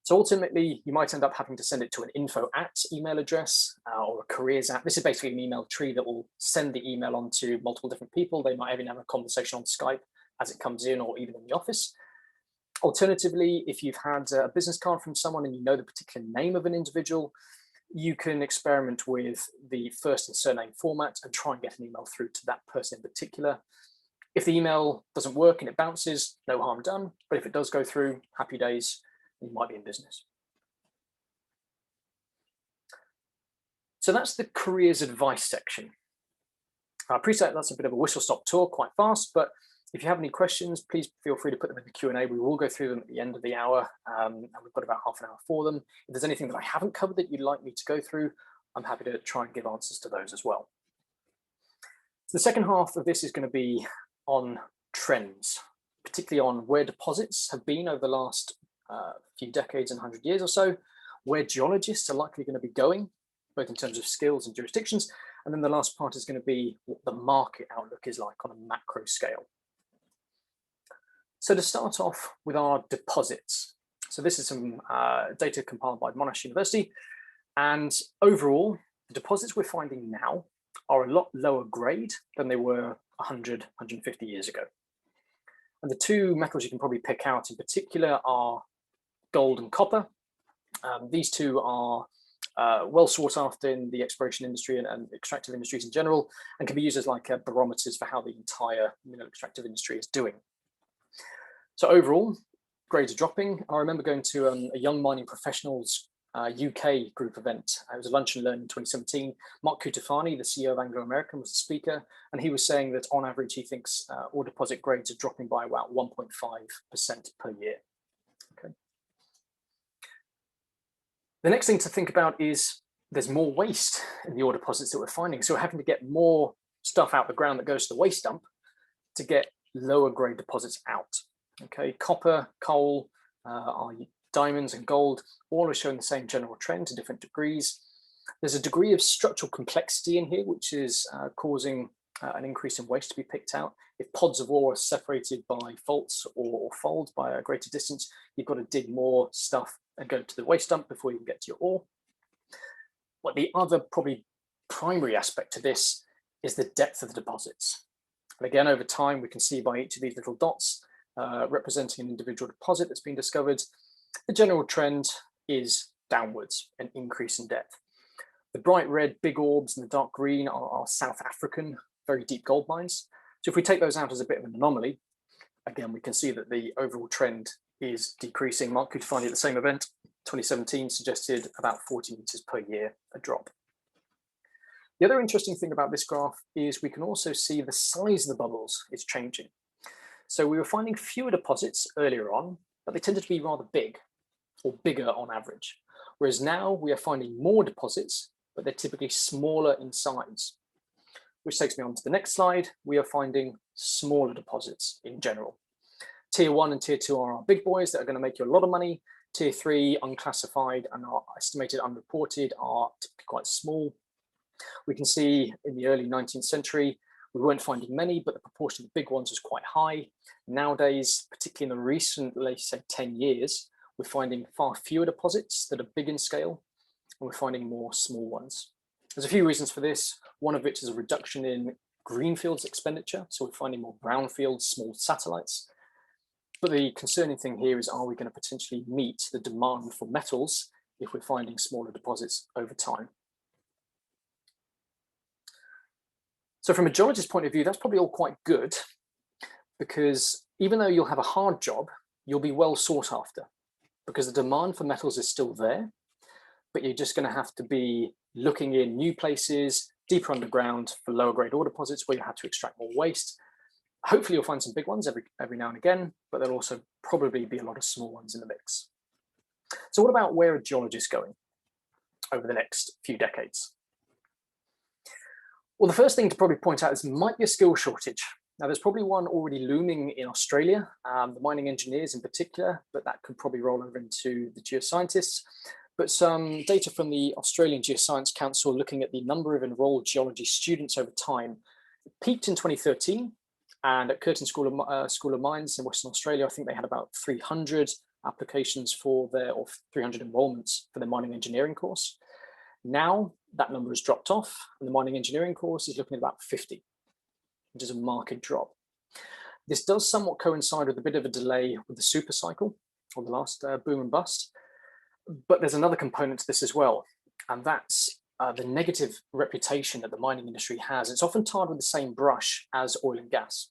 So ultimately, you might end up having to send it to an info@ email address or a careers @ This is basically an email tree that will send the email on to multiple different people. They might even have a conversation on Skype as it comes in, or even in the office. Alternatively, if you've had a business card from someone and you know the particular name of an individual, you can experiment with the first and surname format and try and get an email through to that person in particular. If the email doesn't work and it bounces, no harm done. But if it does go through, happy days, you might be in business. So that's the careers advice section. I appreciate that's a bit of a whistle-stop tour, quite fast, but if you have any questions, please feel free to put them in the Q&A. We will go through them at the end of the hour, and we've got about half an hour for them. If there's anything that I haven't covered that you'd like me to go through, I'm happy to try and give answers to those as well. So the second half of this is going to be on trends, particularly on where deposits have been over the last few decades and 100 years or so, where geologists are likely going to be going, both in terms of skills and jurisdictions. And then the last part is going to be what the market outlook is like on a macro scale. So to start off with our deposits. So this is some data compiled by Monash University. And overall, the deposits we're finding now are a lot lower grade than they were 100, 150 years ago. And the two metals you can probably pick out in particular are gold and copper. These two are well sought after in the exploration industry and extractive industries in general, and can be used as like barometers for how the entire mineral extractive industry is doing. So overall, grades are dropping. I remember going to a young mining professionals UK group event. It was a lunch and learn in 2017. Mark Cutifani, the CEO of Anglo American, was the speaker, and he was saying that on average he thinks ore deposit grades are dropping by about 1.5% per year. Okay. The next thing to think about is there's more waste in the ore deposits that we're finding. So we're having to get more stuff out the ground that goes to the waste dump to get lower grade deposits out. Okay, copper, coal, diamonds and gold, all are showing the same general trend to different degrees. There's a degree of structural complexity in here, which is causing an increase in waste to be picked out. If pods of ore are separated by faults or folds by a greater distance, you've got to dig more stuff and go to the waste dump before you can get to your ore. But the other probably primary aspect to this is the depth of the deposits. And again, over time, we can see by each of these little dots representing an individual deposit that's been discovered, the general trend is downwards, an increase in depth. The bright red big orbs and the dark green are South African, very deep gold mines. So if we take those out as a bit of an anomaly, again, we can see that the overall trend is decreasing. Mark Quantify at the same event, 2017, suggested about 40 meters per year, a drop. The other interesting thing about this graph is we can also see the size of the bubbles is changing. So we were finding fewer deposits earlier on, but they tended to be rather big or bigger on average. Whereas now we are finding more deposits, but they're typically smaller in size. Which takes me on to the next slide. We are finding smaller deposits in general. Tier 1 and Tier 2 are our big boys that are going to make you a lot of money. Tier 3, unclassified and are estimated unreported, are typically quite small. We can see in the early 19th century, we weren't finding many, but the proportion of the big ones was quite high. Nowadays, particularly in the recent, let's say 10 years, we're finding far fewer deposits that are big in scale, and we're finding more small ones. There's a few reasons for this. One of which is a reduction in greenfields expenditure. So we're finding more brownfields, small satellites. But the concerning thing here is, are we going to potentially meet the demand for metals if we're finding smaller deposits over time? So from a geologist's point of view, that's probably all quite good, because even though you'll have a hard job, you'll be well sought after because the demand for metals is still there, but you're just going to have to be looking in new places, deeper underground for lower grade ore deposits where you have to extract more waste. Hopefully you'll find some big ones every now and again, but there'll also probably be a lot of small ones in the mix. So what about where are geologists going over the next few decades? Well, the first thing to probably point out is there might be a skill shortage. Now, there's probably one already looming in Australia, the mining engineers in particular, but that could probably roll over into the geoscientists. But some data from the Australian Geoscience Council looking at the number of enrolled geology students over time peaked in 2013. And at Curtin School of Mines in Western Australia, I think they had about 300 applications for their, or 300 enrollments for their mining engineering course. Now that number has dropped off, and the mining engineering course is looking at about 50, which is a marked drop. This does somewhat coincide with a bit of a delay with the super cycle, or the last boom and bust. But there's another component to this as well, and that's the negative reputation that the mining industry has. It's often tarred with the same brush as oil and gas.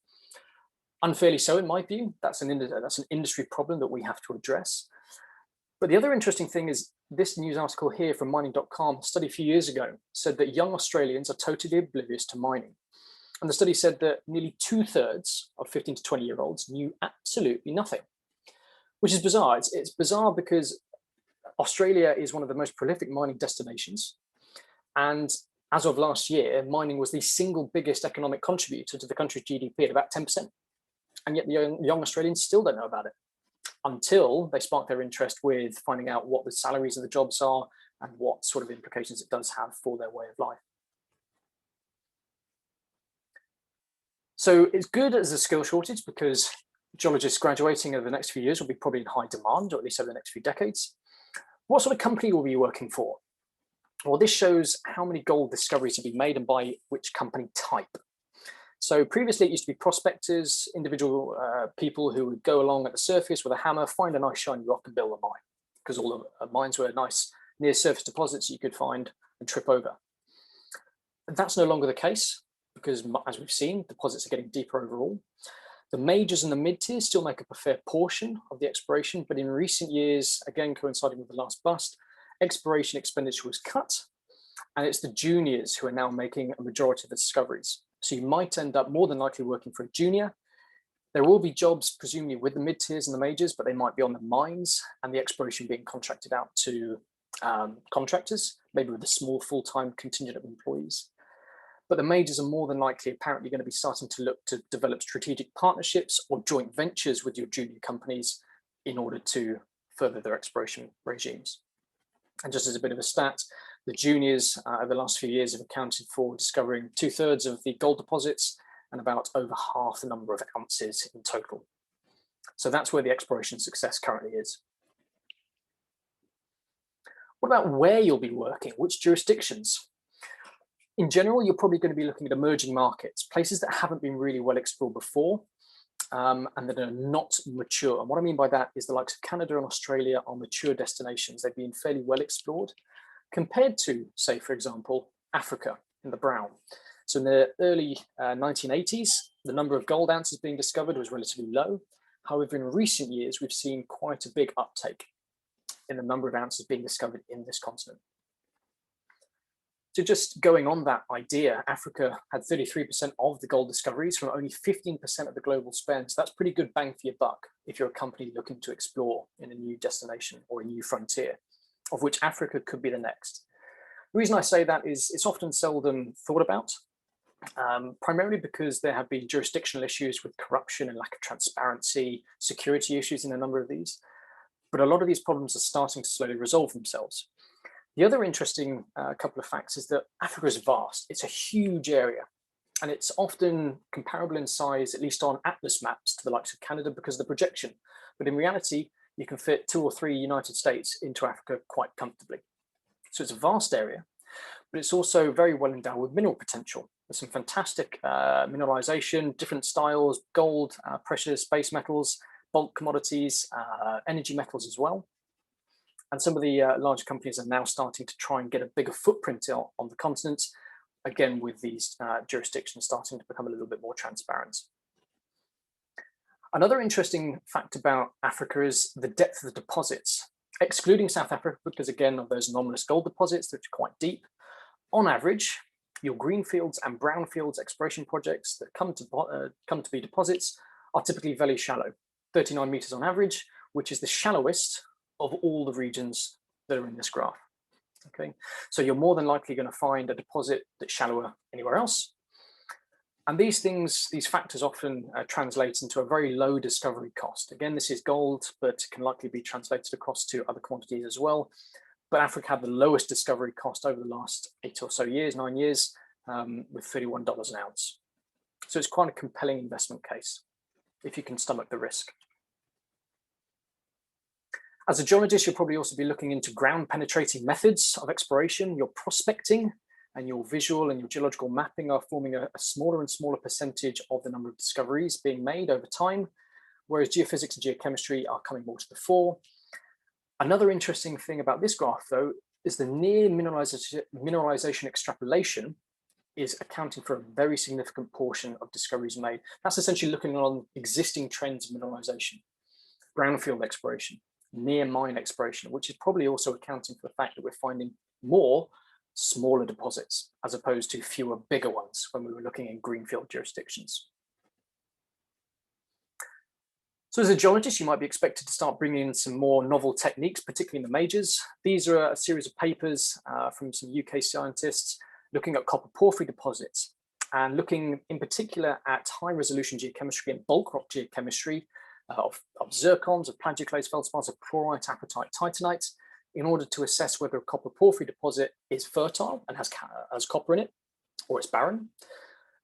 Unfairly so, in my view. That's an industry problem that we have to address. But the other interesting thing is this news article here from mining.com, a study a few years ago, said that young Australians are totally oblivious to mining. And the study said that nearly 2/3 of 15 to 20-year-olds knew absolutely nothing, which is bizarre. It's bizarre because Australia is one of the most prolific mining destinations. And as of last year, mining was the single biggest economic contributor to the country's GDP at about 10%. And yet the young Australians still don't know about it until they spark their interest with finding out what the salaries of the jobs are and what sort of implications it does have for their way of life. So it's good as a skill shortage because geologists graduating over the next few years will be probably in high demand, or at least over the next few decades. What sort of company will we be working for? Well, this shows how many gold discoveries have been made and by which company type. So previously it used to be prospectors, individual people who would go along at the surface with a hammer, find a nice shiny rock and build a mine, because all the mines were nice near surface deposits you could find and trip over. That's no longer the case because, as we've seen, deposits are getting deeper overall. The majors and the mid-tiers still make up a fair portion of the exploration, but in recent years, again coinciding with the last bust, exploration expenditure was cut, and it's the juniors who are now making a majority of the discoveries. So you might end up more than likely working for a junior. There will be jobs presumably with the mid-tiers and the majors, but they might be on the mines and the exploration being contracted out to contractors, maybe with a small full-time contingent of employees. But the majors are more than likely apparently going to be starting to look to develop strategic partnerships or joint ventures with your junior companies in order to further their exploration regimes. And just as a bit of a stat, The juniors over the last few years have accounted for discovering 2/3 of the gold deposits and about over half the number of ounces in total. So that's where the exploration success currently is. What about where you'll be working? Which jurisdictions? In general, you're probably going to be looking at emerging markets, places that haven't been really well explored before, and that are not mature. And what I mean by that is the likes of Canada and Australia are mature destinations. They've been fairly well explored compared to, say, for example, Africa in the brown. So in the early 1980s, the number of gold ounces being discovered was relatively low. However, in recent years, we've seen quite a big uptake in the number of ounces being discovered in this continent. So just going on that idea, Africa had 33% of the gold discoveries from only 15% of the global spend. So that's pretty good bang for your buck if you're a company looking to explore in a new destination or a new frontier, of which Africa could be the next. The reason I say that is it's often seldom thought about, primarily because there have been jurisdictional issues with corruption and lack of transparency, security issues in a number of these. But a lot of these problems are starting to slowly resolve themselves. The other interesting couple of facts is that Africa is vast. It's a huge area, and it's often comparable in size, at least on atlas maps, to the likes of Canada because of the projection. But in reality, you can fit 2 or 3 United States into Africa quite comfortably. So it's a vast area, but it's also very well endowed with mineral potential. There's some fantastic mineralization, different styles, gold, precious base metals, bulk commodities, energy metals as well. And some of the larger companies are now starting to try and get a bigger footprint on the continent, again, with these jurisdictions starting to become a little bit more transparent. Another interesting fact about Africa is the depth of the deposits, excluding South Africa, because again, of those anomalous gold deposits, which are quite deep. On average, your greenfields and brownfields exploration projects that come to be deposits are typically very shallow, 39 meters on average, which is the shallowest of all the regions that are in this graph. Okay, so you're more than likely going to find a deposit that's shallower anywhere else. And these factors often translate into a very low discovery cost. Again, this is gold, but can likely be translated across to other commodities as well. But Africa had the lowest discovery cost over the last 8 or so years, 9 years, with $31 an ounce. So it's quite a compelling investment case if you can stomach the risk. As a geologist, you'll probably also be looking into ground penetrating methods of exploration. Your prospecting and your visual and your geological mapping are forming a smaller and smaller percentage of the number of discoveries being made over time, whereas geophysics and geochemistry are coming more to the fore. Another interesting thing about this graph, though, is the near mineralization extrapolation is accounting for a very significant portion of discoveries made. That's essentially looking on existing trends of mineralization, brownfield exploration, near mine exploration, which is probably also accounting for the fact that we're finding more smaller deposits as opposed to fewer bigger ones when we were looking in greenfield jurisdictions. So as a geologist, you might be expected to start bringing in some more novel techniques, particularly in the majors. These are a series of papers from some UK scientists looking at copper porphyry deposits and looking in particular at high resolution geochemistry and bulk rock geochemistry of zircons, of plagioclase, feldspars, of chlorite, apatite, titanite, in order to assess whether a copper porphyry deposit is fertile and has copper in it, or it's barren,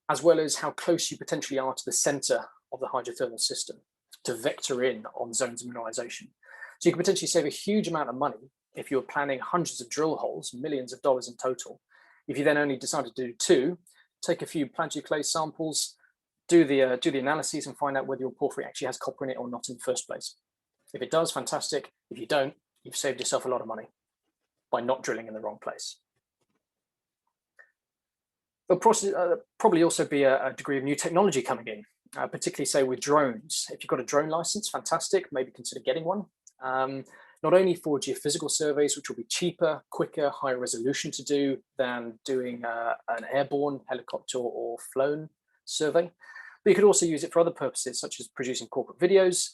as well as how close you potentially are to the center of the hydrothermal system to vector in on zones of mineralization. So you can potentially save a huge amount of money if you're planning hundreds of drill holes, millions of dollars in total. If you then only decide to do 2, take a few plagioclase samples, do the analyses and find out whether your porphyry actually has copper in it or not in the first place. If it does, fantastic. If you don't, you've saved yourself a lot of money by not drilling in the wrong place. There'll probably also be a degree of new technology coming in, particularly say with drones. If you've got a drone license, fantastic, maybe consider getting one. Not only for geophysical surveys, which will be cheaper, quicker, higher resolution to do than doing an airborne helicopter or flown survey, but you could also use it for other purposes, such as producing corporate videos.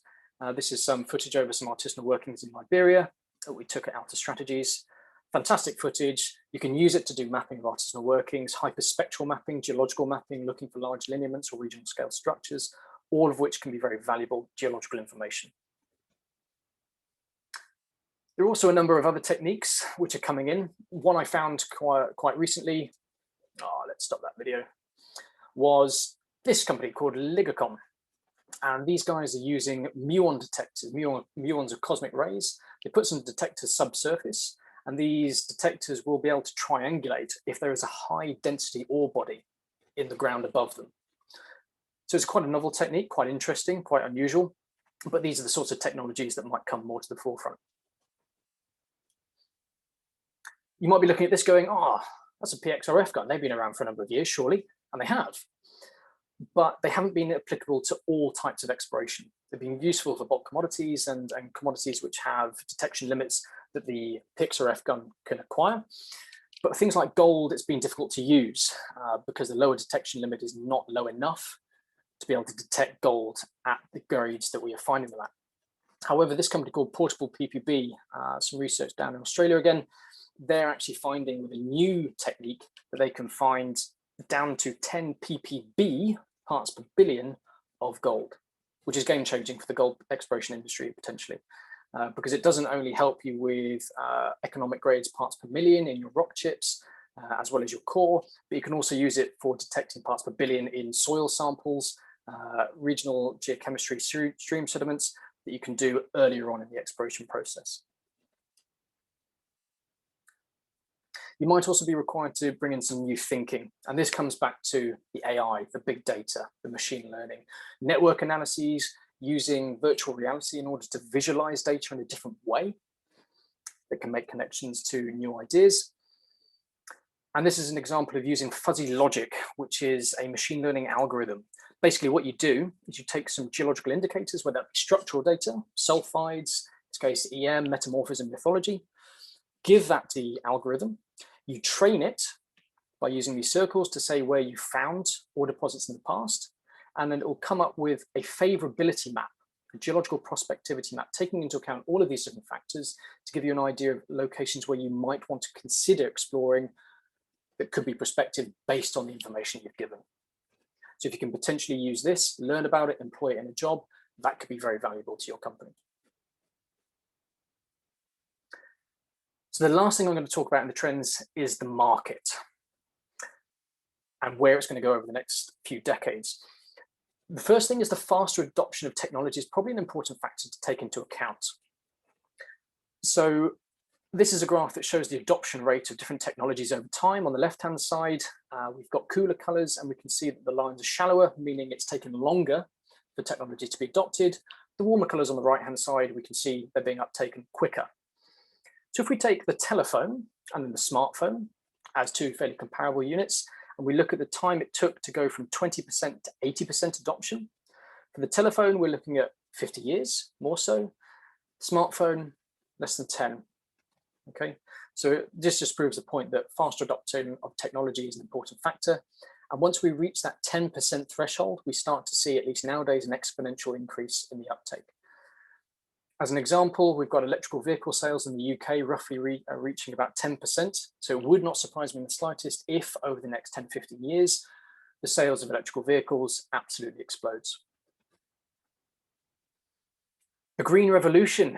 This is some footage over some artisanal workings in Liberia that we took at Alta Strategies. Fantastic footage. You can use it to do mapping of artisanal workings, hyperspectral mapping, geological mapping, looking for large lineaments or regional scale structures, all of which can be very valuable geological information. There are also a number of other techniques which are coming in. One I found quite recently, let's stop that video, was this company called Ligacom. And these guys are using muon detectors. Muons are cosmic rays. They put some detectors subsurface, and these detectors will be able to triangulate if there is a high density ore body in the ground above them. So it's quite a novel technique, quite interesting, quite unusual, but these are the sorts of technologies that might come more to the forefront. You might be looking at this going, that's a PXRF gun. They've been around for a number of years, surely, and they have. But they haven't been applicable to all types of exploration. They've been useful for bulk commodities and commodities which have detection limits that the PXRF gun can acquire. But things like gold, it's been difficult to use because the lower detection limit is not low enough to be able to detect gold at the grades that we are finding them at. However, this company called Portable PPB, some research down in Australia again, they're actually finding with a new technique that they can find down to 10 ppb, parts per billion, of gold, which is game changing for the gold exploration industry potentially, because it doesn't only help you with economic grades parts per million in your rock chips, as well as your core, but you can also use it for detecting parts per billion in soil samples, regional geochemistry stream sediments that you can do earlier on in the exploration process. You might also be required to bring in some new thinking. And this comes back to the AI, the big data, the machine learning, network analyses, using virtual reality in order to visualize data in a different way that can make connections to new ideas. And this is an example of using fuzzy logic, which is a machine learning algorithm. Basically, what you do is you take some geological indicators, whether that be structural data, sulfides, in this case, EM, metamorphism, lithology, give that to the algorithm. You train it by using these circles to say where you found ore deposits in the past, and then it will come up with a favorability map, a geological prospectivity map, taking into account all of these different factors to give you an idea of locations where you might want to consider exploring that could be prospective based on the information you've given. So if you can potentially use this, learn about it, employ it in a job, that could be very valuable to your company. So the last thing I'm going to talk about in the trends is the market and where it's going to go over the next few decades. The first thing is the faster adoption of technology is probably an important factor to take into account. So this is a graph that shows the adoption rate of different technologies over time. On the left-hand side, we've got cooler colors, and we can see that the lines are shallower, meaning it's taken longer for technology to be adopted. The warmer colors on the right-hand side, we can see they're being uptaken quicker. So if we take the telephone and then the smartphone as two fairly comparable units, and we look at the time it took to go from 20% to 80% adoption, for the telephone, we're looking at 50 years, more so. Smartphone, less than 10. Okay, so this just proves the point that faster adoption of technology is an important factor. And once we reach that 10% threshold, we start to see, at least nowadays, an exponential increase in the uptake. As an example, we've got electrical vehicle sales in the UK roughly reaching about 10%. So it would not surprise me in the slightest if over the next 10, 15 years, the sales of electrical vehicles absolutely explodes. The green revolution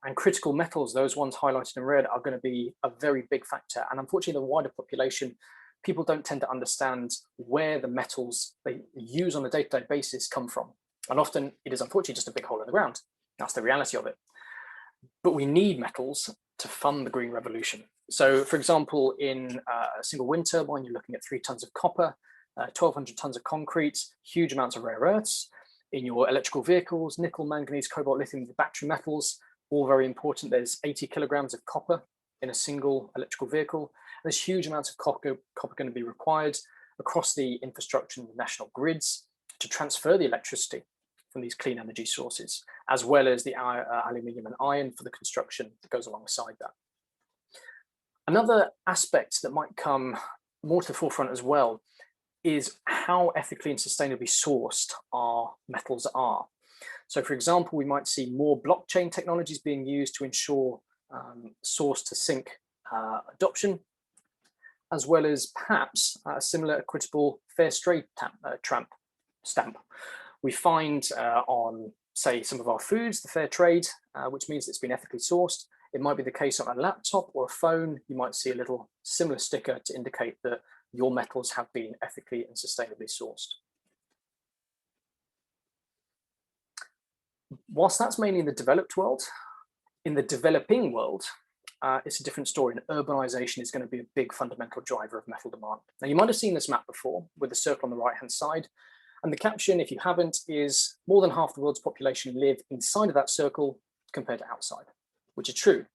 and critical metals, those ones highlighted in red, are going to be a very big factor. And unfortunately, the wider population, people don't tend to understand where the metals they use on a day-to-day basis come from. And often it is unfortunately just a big hole in the ground. That's the reality of it. But we need metals to fund the green revolution. So for example, in a single wind turbine, you're looking at 3 tons of copper, 1,200 tons of concrete, huge amounts of rare earths. In your electrical vehicles, nickel, manganese, cobalt, lithium, the battery metals, all very important. There's 80 kilograms of copper in a single electrical vehicle. There's huge amounts of copper going to be required across the infrastructure and the national grids to transfer the electricity from these clean energy sources, as well as the aluminium and iron for the construction that goes alongside that. Another aspect that might come more to the forefront as well is how ethically and sustainably sourced our metals are. So for example, we might see more blockchain technologies being used to ensure source to sink adoption, as well as perhaps a similar equitable fair trade stamp. We find on, say, some of our foods, the fair trade, which means it's been ethically sourced. It might be the case on a laptop or a phone. You might see a little similar sticker to indicate that your metals have been ethically and sustainably sourced. Whilst that's mainly in the developed world, in the developing world, it's a different story, and urbanization is going to be a big fundamental driver of metal demand. Now, you might have seen this map before with the circle on the right-hand side, and the caption, if you haven't, is more than half the world's population live inside of that circle compared to outside, which is true.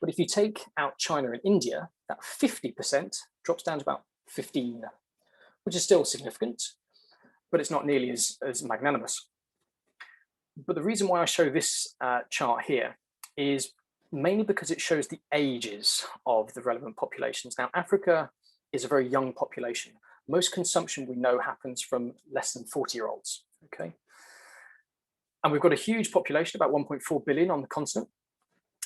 But if you take out China and India, that 50% drops down to about 15, which is still significant, but it's not nearly as magnanimous. But the reason why I show this chart here is mainly because it shows the ages of the relevant populations. Now, Africa is a very young population. Most consumption we know happens from less than 40-year-olds, okay? And we've got a huge population, about 1.4 billion on the continent.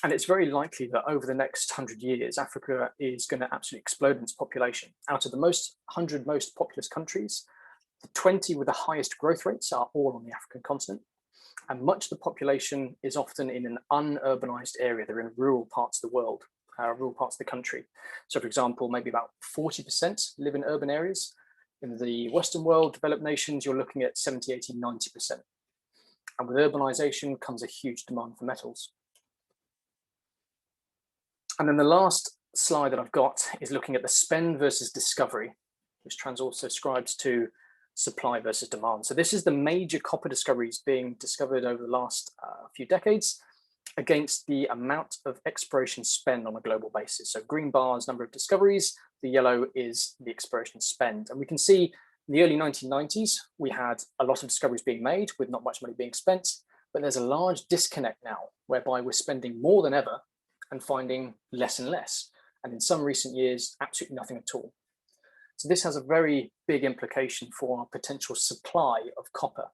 And it's very likely that over the next 100 years, Africa is going to absolutely explode in its population. Out of the 100 most populous countries, the 20 with the highest growth rates are all on the African continent. And much of the population is often in an unurbanized area. They're in rural parts of the world, rural parts of the country. So for example, maybe about 40% live in urban areas. In the Western world, developed nations, you're looking at 70, 80, 90%. And with urbanization comes a huge demand for metals. And then the last slide that I've got is looking at the spend versus discovery, which also ascribes to supply versus demand. So this is the major copper discoveries being discovered over the last few decades against the amount of exploration spend on a global basis. So green bars, number of discoveries, the yellow is the exploration spend. And we can see in the early 1990s, we had a lot of discoveries being made with not much money being spent, but there's a large disconnect now whereby we're spending more than ever and finding less and less. And in some recent years, absolutely nothing at all. So this has a very big implication for our potential supply of copper,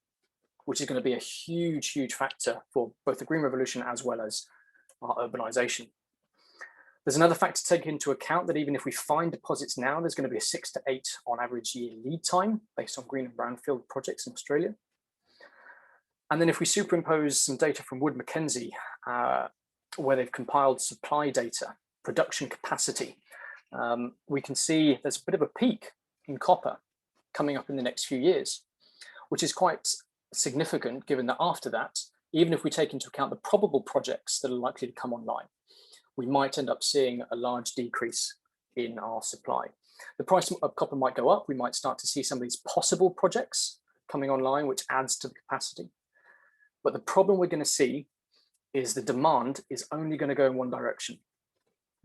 which is going to be a huge, huge factor for both the Green Revolution as well as our urbanization. There's another factor to take into account, that even if we find deposits now, there's going to be a 6 to 8 on average year lead time based on green and brownfield projects in Australia. And then if we superimpose some data from Wood Mackenzie, where they've compiled supply data, production capacity, we can see there's a bit of a peak in copper coming up in the next few years, which is quite significant given that after that, even if we take into account the probable projects that are likely to come online, we might end up seeing a large decrease in our supply. The price of copper might go up. We might start to see some of these possible projects coming online, which adds to the capacity. But the problem we're going to see is the demand is only going to go in one direction.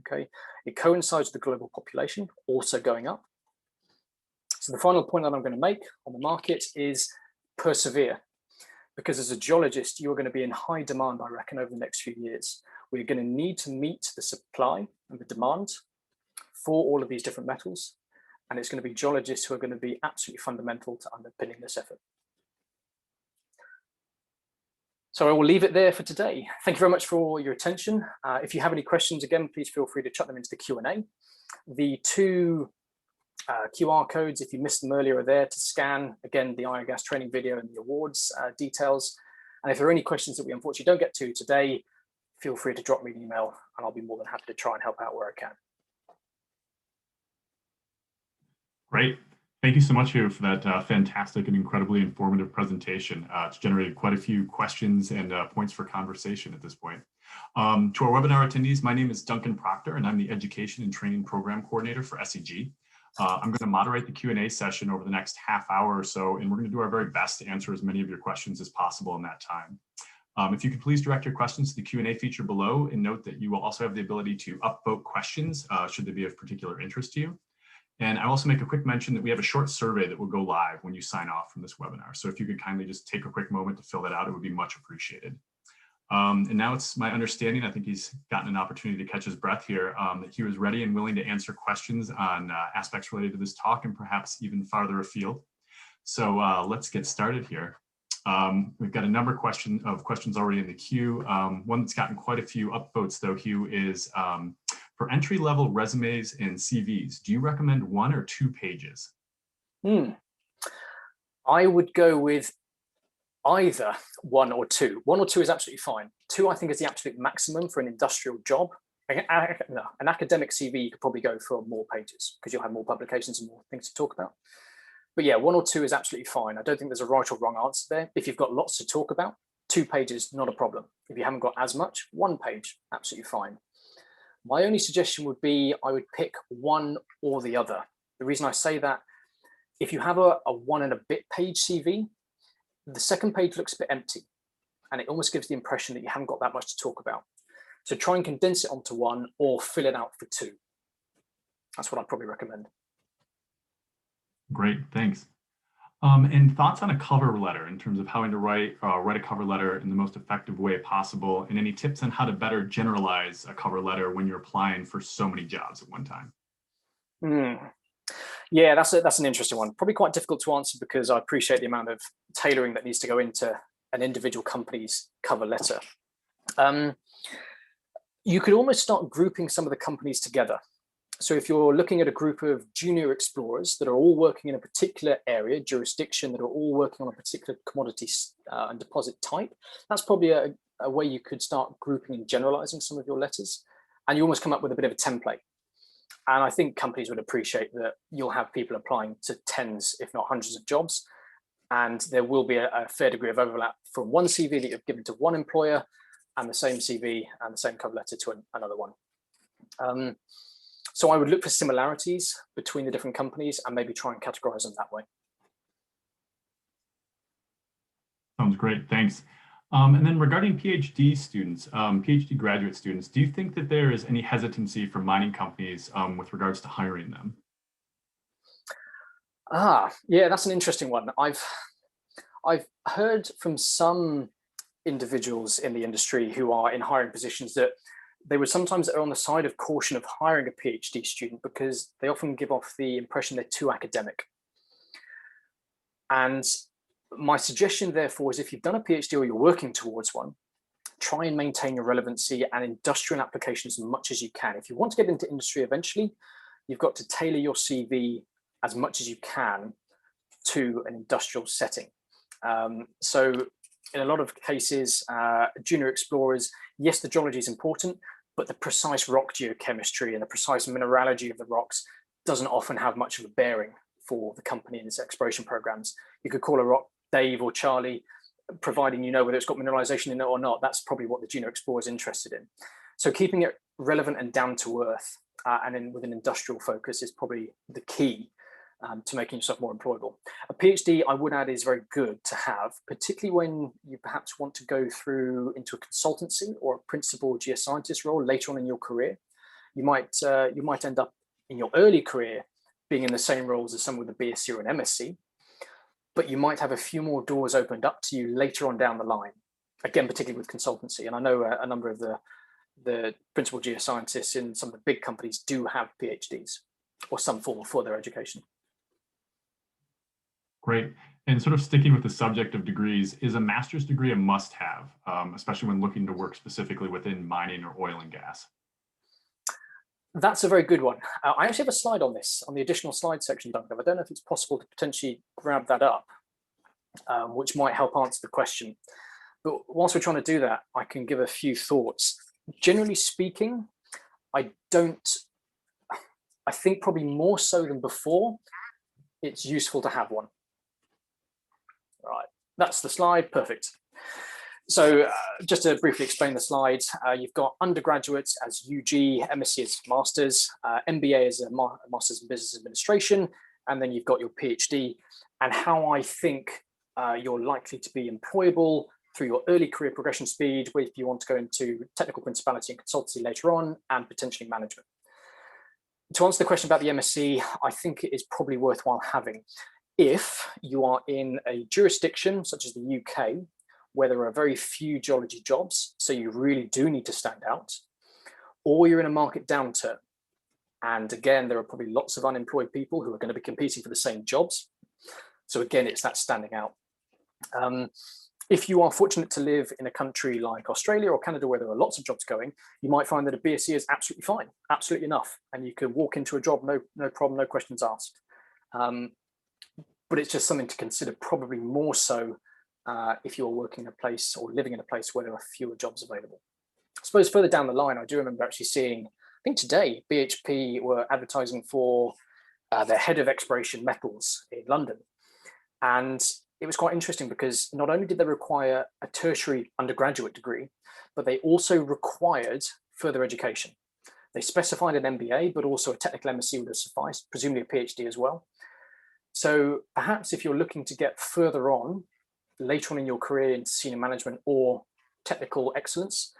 Okay, it coincides with the global population also going up. So the final point that I'm going to make on the market is persevere, because as a geologist, you are going to be in high demand, I reckon, over the next few years. We're going to need to meet the supply and the demand for all of these different metals, and it's going to be geologists who are going to be absolutely fundamental to underpinning this effort. So I will leave it there for today. Thank you very much for your attention. If you have any questions, again, please feel free to chuck them into the Q&A. The two QR codes, if you missed them earlier, are there to scan, again, the IOGAS training video and the awards details. And if there are any questions that we unfortunately don't get to today, feel free to drop me an email and I'll be more than happy to try and help out where I can. Great. Thank you so much, Huw, for that fantastic and incredibly informative presentation. It's generated quite a few questions and points for conversation at this point. To our webinar attendees, my name is Duncan Proctor, and I'm the Education and Training Program Coordinator for SEG. I'm going to moderate the Q&A session over the next half hour or so, and we're going to do our very best to answer as many of your questions as possible in that time. If you could please direct your questions to the Q&A feature below, and note that you will also have the ability to upvote questions should they be of particular interest to you. And I also make a quick mention that we have a short survey that will go live when you sign off from this webinar. So if you could kindly just take a quick moment to fill that out, it would be much appreciated. And now it's my understanding, I think he's gotten an opportunity to catch his breath here, that he was ready and willing to answer questions on aspects related to this talk and perhaps even farther afield. So let's get started here. We've got a number of questions already in the queue. One that's gotten quite a few upvotes though, Huw, is for entry-level resumes and CVs, do you recommend 1 or 2 pages? I would go with either one or two. One or two is absolutely fine. Two, I think, is the absolute maximum for an industrial job. An academic CV, you could probably go for more pages because you'll have more publications and more things to talk about. But yeah, one or two is absolutely fine. I don't think there's a right or wrong answer there. If you've got lots to talk about, 2 pages, not a problem. If you haven't got as much, 1 page, absolutely fine. My only suggestion would be I would pick one or the other. The reason I say that, if you have a 1 and a bit page CV, the second page looks a bit empty and it almost gives the impression that you haven't got that much to talk about. So try and condense it onto 1 or fill it out for 2. That's what I'd probably recommend. Great, thanks. And thoughts on a cover letter in terms of how to write a cover letter in the most effective way possible, and any tips on how to better generalize a cover letter when you're applying for so many jobs at one time? Yeah, that's an interesting one. Probably quite difficult to answer because I appreciate the amount of tailoring that needs to go into an individual company's cover letter. You could almost start grouping some of the companies together. So if you're looking at a group of junior explorers that are all working in a particular area, jurisdiction, that are all working on a particular commodity and deposit type, that's probably a way you could start grouping and generalizing some of your letters. And you almost come up with a bit of a template. And I think companies would appreciate that you'll have people applying to tens, if not hundreds of jobs. And there will be a fair degree of overlap from one CV that you've given to one employer and the same CV and the same cover letter to another one. So I would look for similarities between the different companies and maybe try and categorize them that way. Sounds great, thanks. And then regarding PhD students, PhD graduate students, do you think that there is any hesitancy from mining companies with regards to hiring them? Yeah, that's an interesting one. I've heard from some individuals in the industry who are in hiring positions that they would sometimes err on the side of caution of hiring a PhD student because they often give off the impression they're too academic. And my suggestion, therefore, is if you've done a PhD or you're working towards one, try and maintain your relevancy and industrial application as much as you can. If you want to get into industry eventually, you've got to tailor your CV as much as you can to an industrial setting. So in a lot of cases, junior explorers, yes, the geology is important, but the precise rock geochemistry and the precise mineralogy of the rocks doesn't often have much of a bearing for the company in its exploration programs. You could call a rock Dave or Charlie, providing you know whether it's got mineralization in it or not. That's probably what the junior explorer is interested in. So keeping it relevant and down to earth and with an industrial focus is probably the key to making yourself more employable. A PhD, I would add, is very good to have, particularly when you perhaps want to go through into a consultancy or a principal geoscientist role later on in your career. You might end up in your early career being in the same roles as someone with a BSc or an MSc, but you might have a few more doors opened up to you later on down the line, again, particularly with consultancy. And I know a number of the principal geoscientists in some of the big companies do have PhDs or some form of further education. Great. And sort of sticking with the subject of degrees, is a master's degree a must-have, especially when looking to work specifically within mining or oil and gas? That's a very good one. I actually have a slide on this, on the additional slide section, Duncan. I don't know if it's possible to potentially grab that up, which might help answer the question. But whilst we're trying to do that, I can give a few thoughts. Generally speaking, I think probably more so than before, it's useful to have one. Right, that's the slide, perfect. So just to briefly explain the slides, you've got undergraduates as UG, MSc as Masters, MBA as a Masters in Business Administration, and then you've got your PhD, and how I think you're likely to be employable through your early career progression speed, if you want to go into technical principality and consultancy later on, and potentially management. To answer the question about the MSc, I think it is probably worthwhile having if you are in a jurisdiction such as the UK, where there are very few geology jobs, so you really do need to stand out, or you're in a market downturn. And again, there are probably lots of unemployed people who are going to be competing for the same jobs. So again, it's that standing out. If you are fortunate to live in a country like Australia or Canada, where there are lots of jobs going, you might find that a BSc is absolutely fine, absolutely enough. And you can walk into a job, no problem, no questions asked. But it's just something to consider, probably more so if you're working in a place or living in a place where there are fewer jobs available. I suppose further down the line, I do remember actually seeing, I think today, BHP were advertising for their head of exploration metals in London. And it was quite interesting because not only did they require a tertiary undergraduate degree, but they also required further education. They specified an MBA, but also a technical MSc would have sufficed, presumably a PhD as well. So perhaps if you're looking to get further on, later on in your career into senior management or technical excellence,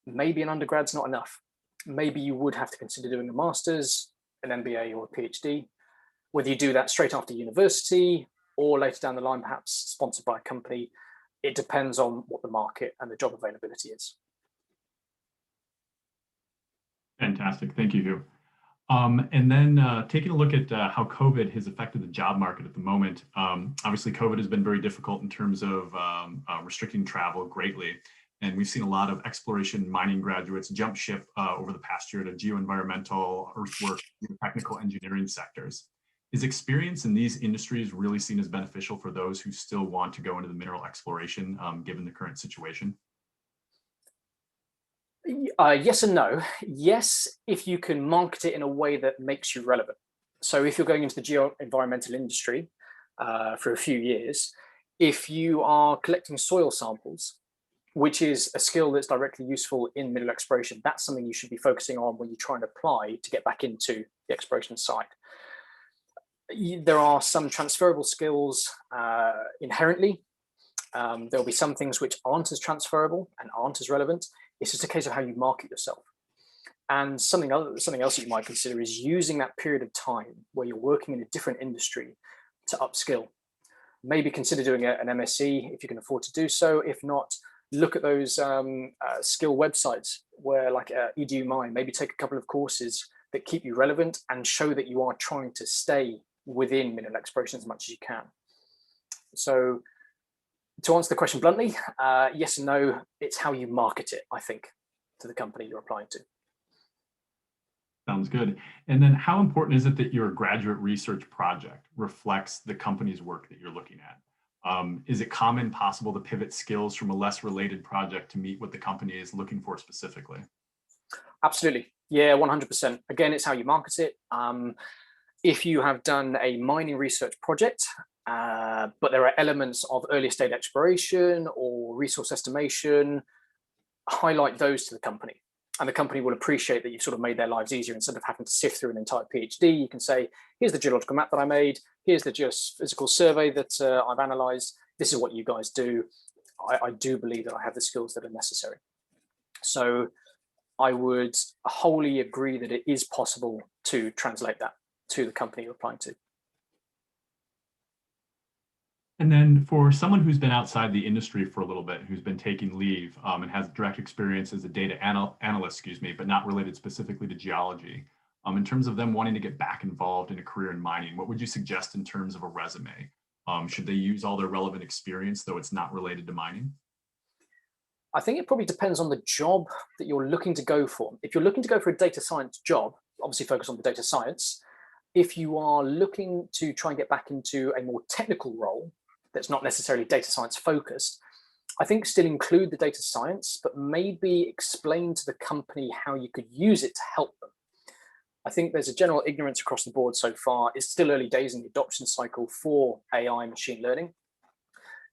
maybe an undergrad's not enough. Maybe you would have to consider doing a master's, an MBA or a PhD, whether you do that straight after university or later down the line, perhaps sponsored by a company. It depends on what the market and the job availability is. Fantastic. Thank you, Huw. And then taking a look at how COVID has affected the job market at the moment. Obviously, COVID has been very difficult in terms of restricting travel greatly. And we've seen a lot of exploration mining graduates jump ship over the past year to geoenvironmental, earthwork, technical engineering sectors. Is experience in these industries really seen as beneficial for those who still want to go into the mineral exploration, given the current situation? Yes and no. Yes, if you can market it in a way that makes you relevant. So if you're going into the geoenvironmental industry for a few years, if you are collecting soil samples, which is a skill that's directly useful in mineral exploration, that's something you should be focusing on when you try and apply to get back into the exploration site. There are some transferable skills inherently. There'll be some things which aren't as transferable and aren't as relevant. It's just a case of how you market yourself. And something else that you might consider is using that period of time where you're working in a different industry to upskill. Maybe consider doing an MSc if you can afford to do so. If not, look at those skill websites where, like EduMine, maybe take a couple of courses that keep you relevant and show that you are trying to stay within mineral exploration as much as you can. So to answer the question bluntly, yes and no, it's how you market it, I think, to the company you're applying to. Sounds good. And then how important is it that your graduate research project reflects the company's work that you're looking at? Is it common, possible to pivot skills from a less related project to meet what the company is looking for specifically? Absolutely. Yeah, 100%. Again, it's how you market it. If you have done a mining research project, but there are elements of early stage exploration or resource estimation, highlight those to the company. And the company will appreciate that you've sort of made their lives easier. Instead of having to sift through an entire PhD, you can say, here's the geological map that I made. Here's the geophysical survey that I've analyzed. This is what you guys do. I do believe that I have the skills that are necessary. So I would wholly agree that it is possible to translate that to the company you're applying to. And then for someone who's been outside the industry for a little bit, who's been taking leave and has direct experience as a data analyst, but not related specifically to geology, in terms of them wanting to get back involved in a career in mining, what would you suggest in terms of a resume? Should they use all their relevant experience, though it's not related to mining? I think it probably depends on the job that you're looking to go for. If you're looking to go for a data science job, obviously focus on the data science. If you are looking to try and get back into a more technical role that's not necessarily data science focused, I think still include the data science, but maybe explain to the company how you could use it to help them. I think there's a general ignorance across the board so far. It's still early days in the adoption cycle for AI and machine learning.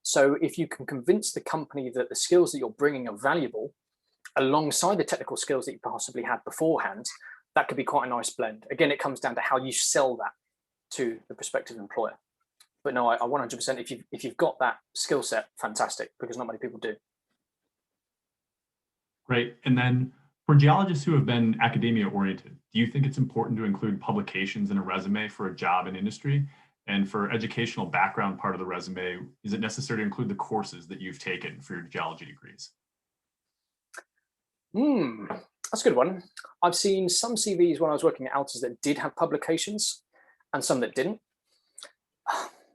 So if you can convince the company that the skills that you're bringing are valuable alongside the technical skills that you possibly had beforehand, that could be quite a nice blend. Again, it comes down to how you sell that to the prospective employer. But no, I 100%, if you've got that skill set, fantastic, because not many people do. Great. And then for geologists who have been academia oriented, do you think it's important to include publications in a resume for a job in industry? And for educational background part of the resume, is it necessary to include the courses that you've taken for your geology degrees? That's a good one. I've seen some CVs when I was working at Alters that did have publications and some that didn't.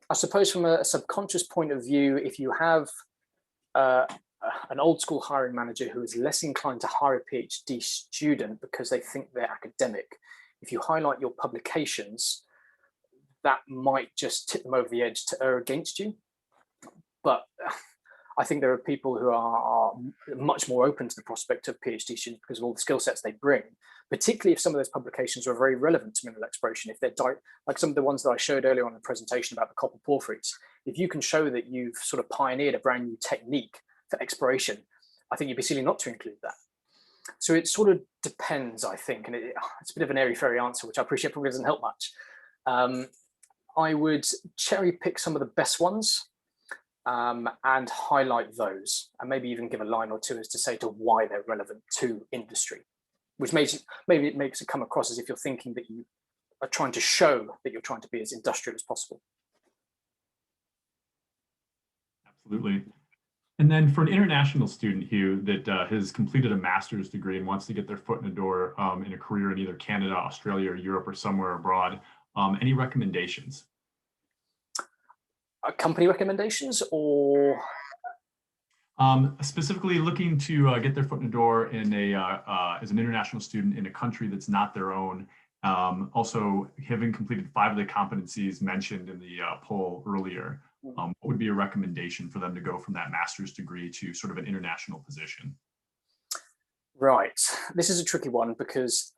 I suppose from a subconscious point of view, if you have an old school hiring manager who is less inclined to hire a PhD student because they think they're academic, if you highlight your publications, that might just tip them over the edge to err against you. But I think there are people who are much more open to the prospect of PhD students because of all the skill sets they bring, particularly if some of those publications are very relevant to mineral exploration. If they're like some of the ones that I showed earlier on in the presentation about the copper porphyries, if you can show that you've sort of pioneered a brand new technique for exploration, I think you'd be silly not to include that. So it sort of depends, I think, and it's a bit of an airy-fairy answer, which I appreciate probably doesn't help much. I would cherry pick some of the best ones and highlight those, and maybe even give a line or two as to say to why they're relevant to industry, which maybe it makes it come across as if you're thinking that you are trying to show that you're trying to be as industrial as possible. Absolutely. And then for an international student, Huw, that has completed a master's degree and wants to get their foot in the door in a career in either Canada, Australia, or Europe, or somewhere abroad, any recommendations? Company recommendations, or? Specifically looking to get their foot in the door in as an international student in a country that's not their own. Also, having completed 5 of the competencies mentioned in the poll earlier, what would be a recommendation for them to go from that master's degree to sort of an international position? Right. This is a tricky one because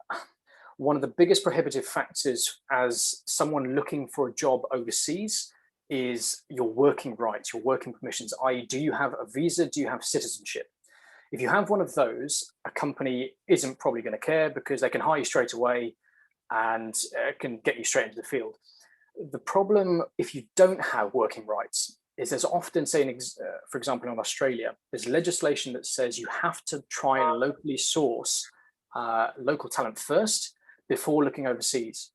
one of the biggest prohibitive factors as someone looking for a job overseas is your working rights, your working permissions, i.e. do you have a visa, do you have citizenship? If you have one of those, a company isn't probably going to care because they can hire you straight away and can get you straight into the field. The problem if you don't have working rights is there's often, say, for example, in Australia, there's legislation that says you have to try and locally source local talent first before looking overseas.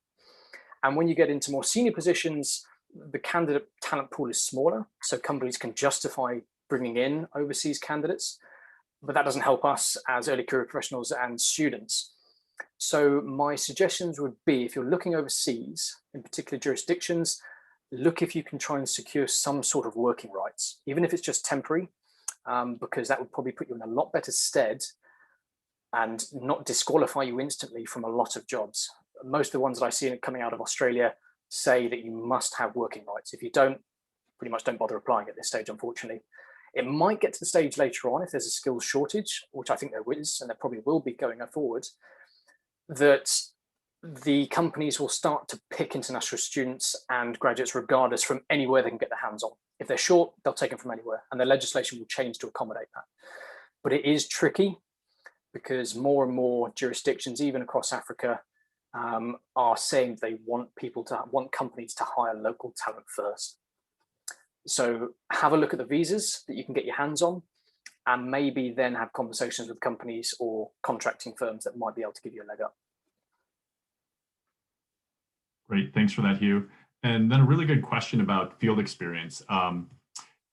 And when you get into more senior positions, the candidate talent pool is smaller, so companies can justify bringing in overseas candidates, but that doesn't help us as early career professionals and students. So my suggestions would be, if you're looking overseas, in particular jurisdictions, look if you can try and secure some sort of working rights, even if it's just temporary, because that would probably put you in a lot better stead and not disqualify you instantly from a lot of jobs. Most of the ones that I see coming out of Australia say that you must have working rights. If you don't, pretty much don't bother applying at this stage, unfortunately. It might get to the stage later on if there's a skills shortage, which I think there is, and there probably will be going forward, that the companies will start to pick international students and graduates regardless from anywhere they can get their hands on. If they're short, they'll take them from anywhere, and their legislation will change to accommodate that. But it is tricky because more and more jurisdictions, even across Africa, are saying they want companies to hire local talent first. So have a look at the visas that you can get your hands on, and maybe then have conversations with companies or contracting firms that might be able to give you a leg up. Great, thanks for that, Huw. And then a really good question about field experience.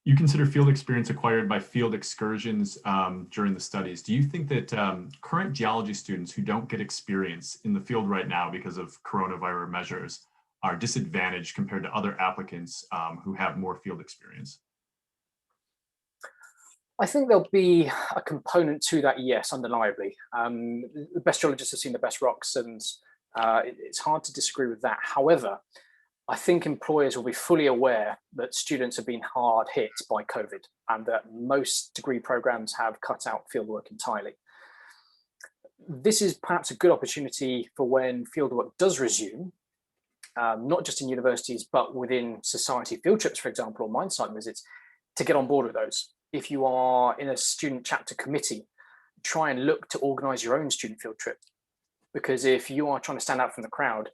You consider field experience acquired by field excursions during the studies. Do you think that current geology students who don't get experience in the field right now because of coronavirus measures are disadvantaged compared to other applicants who have more field experience? I think there'll be a component to that, yes, undeniably. The best geologists have seen the best rocks, and it's hard to disagree with that. However, I think employers will be fully aware that students have been hard hit by COVID and that most degree programs have cut out fieldwork entirely. This is perhaps a good opportunity for when fieldwork does resume, not just in universities, but within society field trips, for example, or mine site visits, to get on board with those. If you are in a student chapter committee, try and look to organize your own student field trip. Because if you are trying to stand out from the crowd,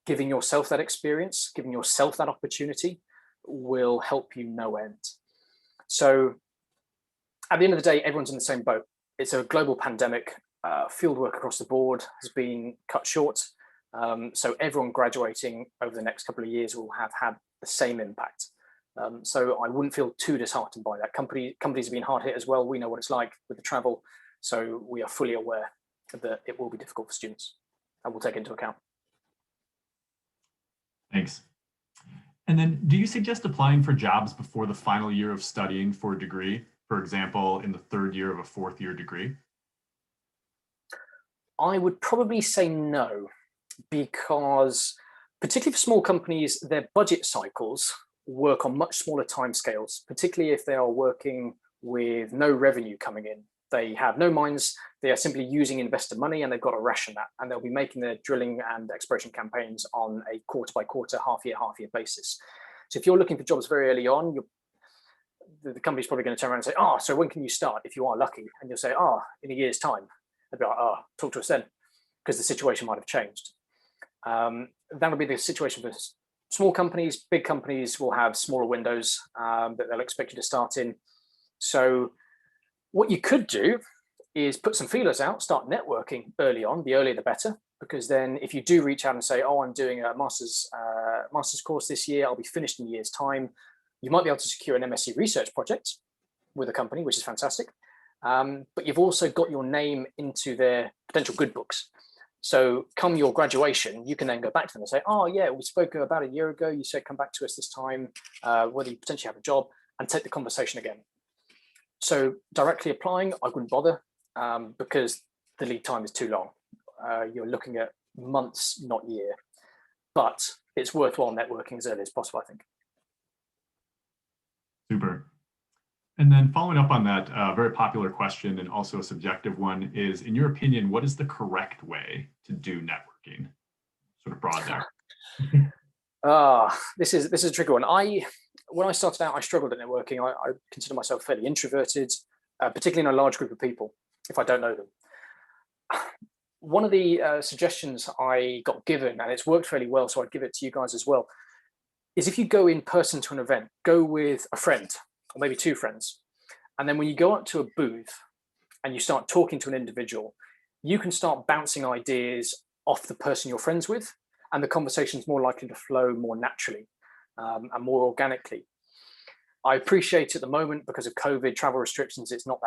giving yourself that experience, giving yourself that opportunity will help you no end. So at the end of the day, everyone's in the same boat. It's a global pandemic. Fieldwork across the board has been cut short. So everyone graduating over the next couple of years will have had the same impact. So I wouldn't feel too disheartened by that. Companies have been hard hit as well. We know what it's like with the travel. So we are fully aware that it will be difficult for students, and we'll take it into account. Thanks. And then do you suggest applying for jobs before the final year of studying for a degree? For example, in the 3rd year of a 4th year degree? I would probably say no, because particularly for small companies, their budget cycles work on much smaller timescales, particularly if they are working with no revenue coming in. They have no mines, they are simply using investor money, and they've got to ration that. And they'll be making their drilling and exploration campaigns on a quarter by quarter, half year basis. So if you're looking for jobs very early on, the company's probably going to turn around and say, oh, so when can you start if you are lucky? And you'll say, oh, in a year's time. They'll be like, oh, talk to us then, because the situation might have changed. That'll be the situation for small companies. Big companies will have smaller windows that they'll expect you to start in. So what you could do is put some feelers out, start networking early on. The earlier the better, because then if you do reach out and say, oh, I'm doing a master's course this year, I'll be finished in a year's time, you might be able to secure an MSc research project with a company, which is fantastic. But you've also got your name into their potential good books. So come your graduation, you can then go back to them and say, oh yeah, we spoke about a year ago, you said come back to us this time, whether you potentially have a job, and take the conversation again. So directly applying, I wouldn't bother because the lead time is too long. You're looking at months, not year, but it's worthwhile networking as early as possible, I think. Super. And then following up on that very popular question, and also a subjective one, is, in your opinion, what is the correct way to do networking? Sort of broad there. This is a tricky one. When I started out, I struggled at networking. I consider myself fairly introverted, particularly in a large group of people, if I don't know them. One of the suggestions I got given, and it's worked fairly well, so I'd give it to you guys as well, is if you go in person to an event, go with a friend, or maybe two friends. And then when you go up to a booth and you start talking to an individual, you can start bouncing ideas off the person you're friends with, and the conversation's more likely to flow more naturally and more organically. I appreciate at the moment, because of COVID travel restrictions, that's not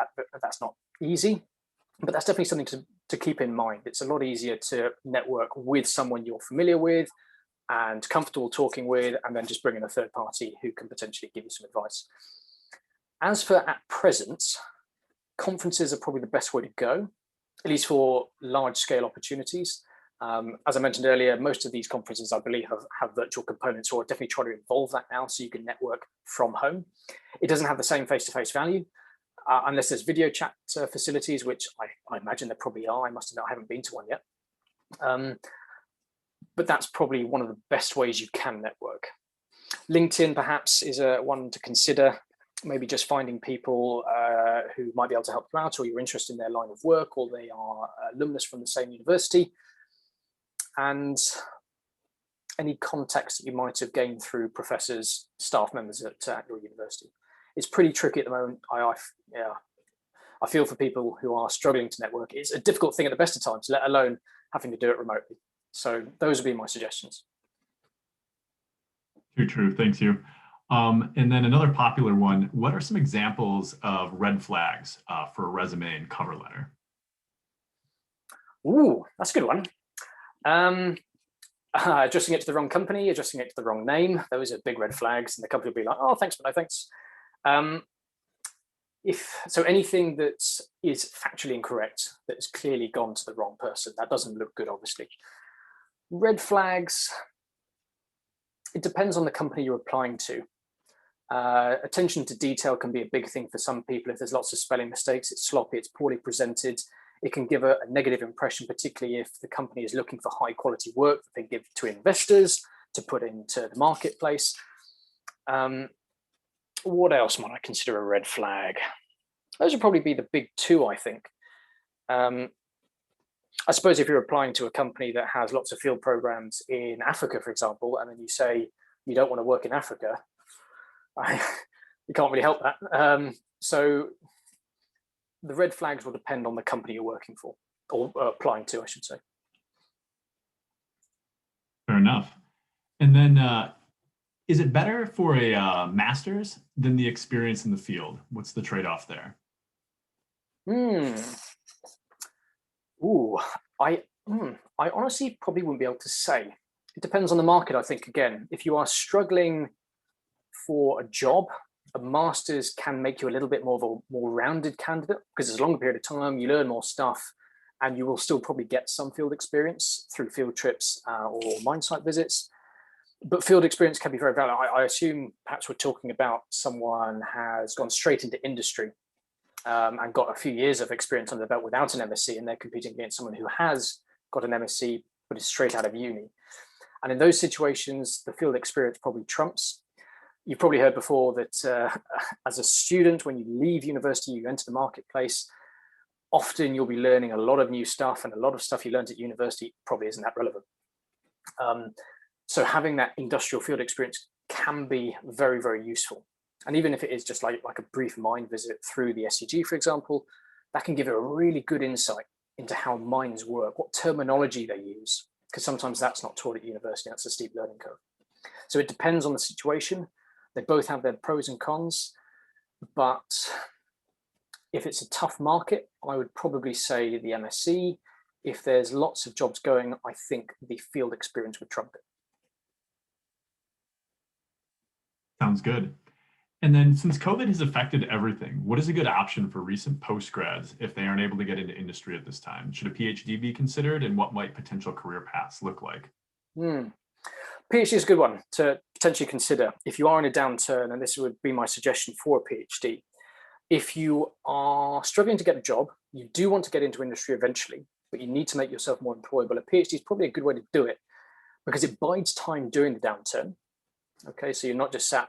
easy, but that's definitely something to keep in mind. It's a lot easier to network with someone you're familiar with and comfortable talking with, and then just bring in a third party who can potentially give you some advice. As for at present, conferences are probably the best way to go, at least for large scale opportunities. As I mentioned earlier, most of these conferences, I believe, have virtual components, or definitely try to involve that now, so you can network from home. It doesn't have the same face-to-face value, unless there's video chat facilities, which I imagine there probably are. I must admit, I haven't been to one yet. But that's probably one of the best ways you can network. LinkedIn perhaps is one to consider, maybe just finding people who might be able to help you out, or you're interested in their line of work, or they are alumnus from the same university. And any contacts that you might have gained through professors, staff members at your university. It's pretty tricky at the moment. I feel for people who are struggling to network. It's a difficult thing at the best of times, let alone having to do it remotely. So those would be my suggestions. Too true. Thanks, Huw. And then another popular one, what are some examples of red flags for a resume and cover letter? Ooh, that's a good one. Addressing it to the wrong company, addressing it to the wrong name, those are big red flags, and the company will be like, oh, thanks, but no thanks. So anything that is factually incorrect, that has clearly gone to the wrong person, that doesn't look good, obviously. Red flags, it depends on the company you're applying to. Attention to detail can be a big thing for some people. If there's lots of spelling mistakes, it's sloppy, it's poorly presented, it can give a negative impression, particularly if the company is looking for high quality work that they give to investors to put into the marketplace. What else might I consider a red flag? Those would probably be the big two, I think. I suppose if you're applying to a company that has lots of field programs in Africa, for example, and then you say you don't want to work in Africa, you can't really help that. So the red flags will depend on the company you're working for, or applying to, I should say. Fair enough. And then is it better for a master's than the experience in the field? What's the trade-off there? Ooh, I honestly probably wouldn't be able to say. It depends on the market, I think. Again, if you are struggling for a job, a master's can make you a little bit more of a more rounded candidate, because it's a longer period of time, you learn more stuff, and you will still probably get some field experience through field trips or mine site visits. But field experience can be very valuable. I assume perhaps we're talking about someone has gone straight into industry and got a few years of experience under the belt without an MSc, and they're competing against someone who has got an MSc but is straight out of uni. And in those situations, the field experience probably trumps. You've probably heard before that as a student, when you leave university, you enter the marketplace, often you'll be learning a lot of new stuff, and a lot of stuff you learned at university probably isn't that relevant. So having that industrial field experience can be very, very useful. And even if it is just like a brief mind visit through the SCG, for example, that can give you a really good insight into how mines work, what terminology they use, because sometimes that's not taught at university. That's a steep learning curve. So it depends on the situation. They both have their pros and cons, but if it's a tough market, I would probably say the MSc. If there's lots of jobs going, I think the field experience would trump it. Sounds good. And then since COVID has affected everything, what is a good option for recent postgrads if they aren't able to get into industry at this time? Should a PhD be considered, and what might potential career paths look like? PhD is a good one to potentially consider if you are in a downturn, and this would be my suggestion for a PhD. If you are struggling to get a job, you do want to get into industry eventually, but you need to make yourself more employable. A PhD is probably a good way to do it because it bides time during the downturn. Okay, so you're not just sat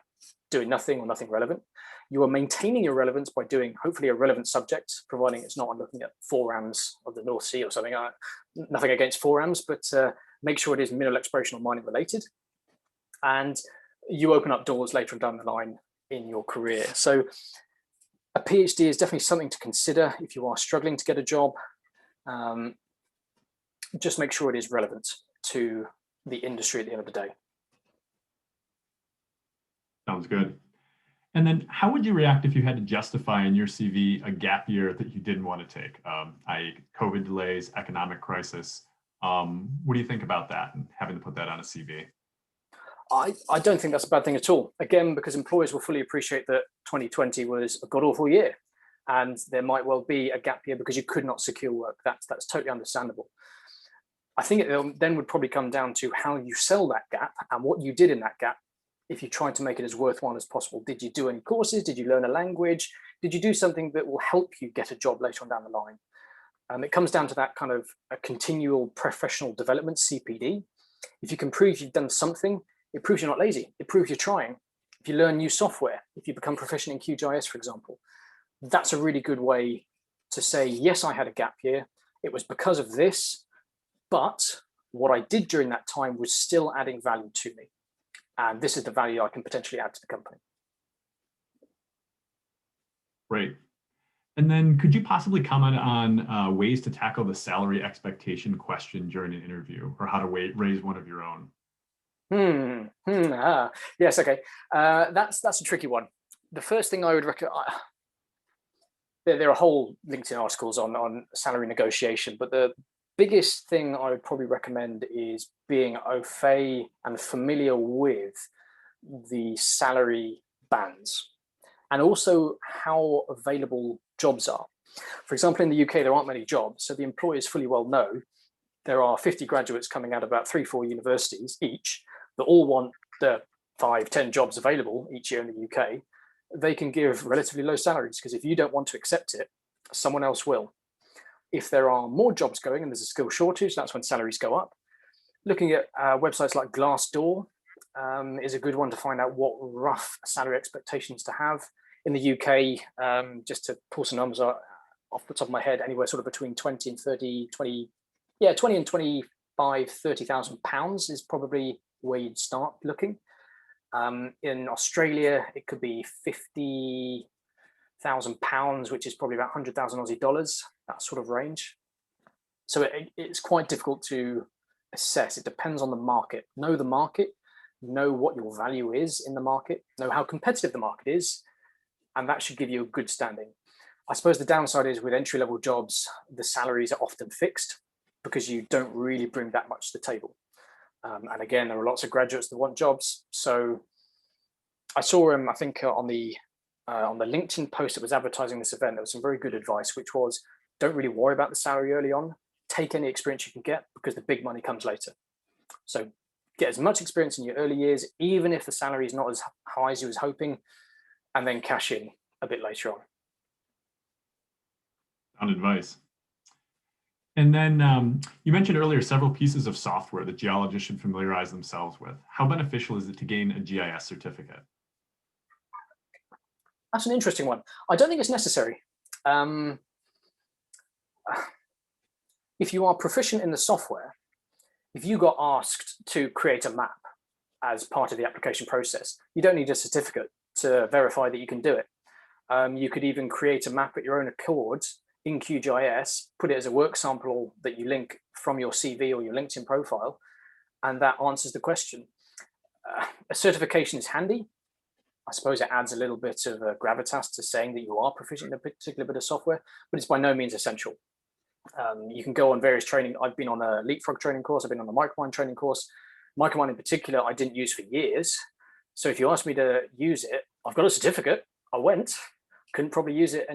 doing nothing or nothing relevant. You are maintaining your relevance by doing hopefully a relevant subject, providing it's not looking at forams of the North Sea or something. Nothing against forams, but make sure it is mineral exploration or mining related. And you open up doors later on down the line in your career. So a PhD is definitely something to consider if you are struggling to get a job. Just make sure it is relevant to the industry at the end of the day. Sounds good. And then how would you react if you had to justify in your CV a gap year that you didn't want to take, i.e. COVID delays, economic crisis? What do you think about that and having to put that on a CV? I don't think that's a bad thing at all. Again, because employers will fully appreciate that 2020 was a god-awful year, and there might well be a gap year because you could not secure work. That's totally understandable. I think it then would probably come down to how you sell that gap and what you did in that gap. If you try to make it as worthwhile as possible, did you do any courses? Did you learn a language? Did you do something that will help you get a job later on down the line? It comes down to that kind of a continual professional development, CPD. If you can prove you've done something, it proves you're not lazy. It proves you're trying. If you learn new software, if you become proficient in QGIS, for example, that's a really good way to say, yes, I had a gap year. It was because of this, but what I did during that time was still adding value to me. And this is the value I can potentially add to the company. Great. And then could you possibly comment on ways to tackle the salary expectation question during an interview, or how to raise one of your own? Yes, okay. That's a tricky one. The first thing I would recommend, there are whole LinkedIn articles on salary negotiation, but the biggest thing I would probably recommend is being au fait and familiar with the salary bands and also how available jobs are. For example, in the UK, there aren't many jobs, so the employers fully well know there are 50 graduates coming out of about 3-4 universities each that all want the 5-10 jobs available each year in the UK. They can give relatively low salaries because if you don't want to accept it, someone else will. If there are more jobs going and there's a skill shortage, that's when salaries go up. Looking at websites like Glassdoor is a good one to find out what rough salary expectations to have. In the UK, just to pull some numbers off the top of my head, anywhere sort of between 20 and 25, 30,000 pounds is probably where you'd start looking. In Australia, it could be 50,000 pounds, which is probably about 100,000 Aussie dollars, that sort of range. So it's quite difficult to assess. It depends on the market. Know the market, know what your value is in the market, know how competitive the market is, and that should give you a good standing. I suppose the downside is with entry-level jobs, the salaries are often fixed because you don't really bring that much to the table. And again, there are lots of graduates that want jobs. So I saw I think on the LinkedIn post that was advertising this event, there was some very good advice, which was don't really worry about the salary early on. Take any experience you can get because the big money comes later. So get as much experience in your early years, even if the salary is not as high as you was hoping, and then cash in a bit later on. Sound advice. And then you mentioned earlier several pieces of software that geologists should familiarize themselves with. How beneficial is it to gain a GIS certificate? That's an interesting one. I don't think it's necessary. If you are proficient in the software, if you got asked to create a map as part of the application process, you don't need a certificate to verify that you can do it. You could even create a map at your own accord in QGIS, put it as a work sample that you link from your CV or your LinkedIn profile, and that answers the question. A certification is handy. I suppose it adds a little bit of gravitas to saying that you are proficient in a particular bit of software, but it's by no means essential. You can go on various training. I've been on a Leapfrog training course. I've been on a Micromine training course. Micromine in particular, I didn't use for years. So if you ask me to use it, I've got a certificate. I went, couldn't probably use it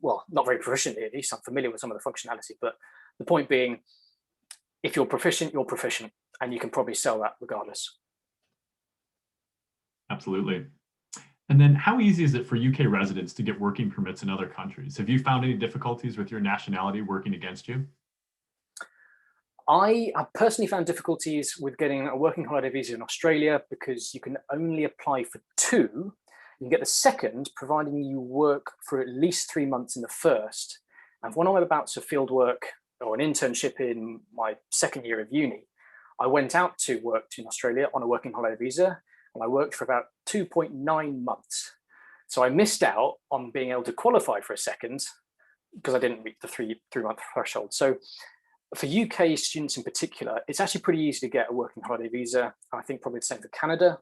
well, not very proficiently at least. I'm familiar with some of the functionality, but the point being, if you're proficient, and you can probably sell that regardless. Absolutely. And then how easy is it for UK residents to get working permits in other countries? Have you found any difficulties with your nationality working against you? I have personally found difficulties with getting a working holiday visa in Australia because you can only apply for 2. You can get the second, providing you work for at least 3 months in the first. And when I'm about to field work or an internship in my second year of uni, I went out to work in Australia on a working holiday visa, and I worked for about 2.9 months. So I missed out on being able to qualify for a second because I didn't reach the three-month threshold. So for UK students in particular, it's actually pretty easy to get a working holiday visa. I think probably the same for Canada.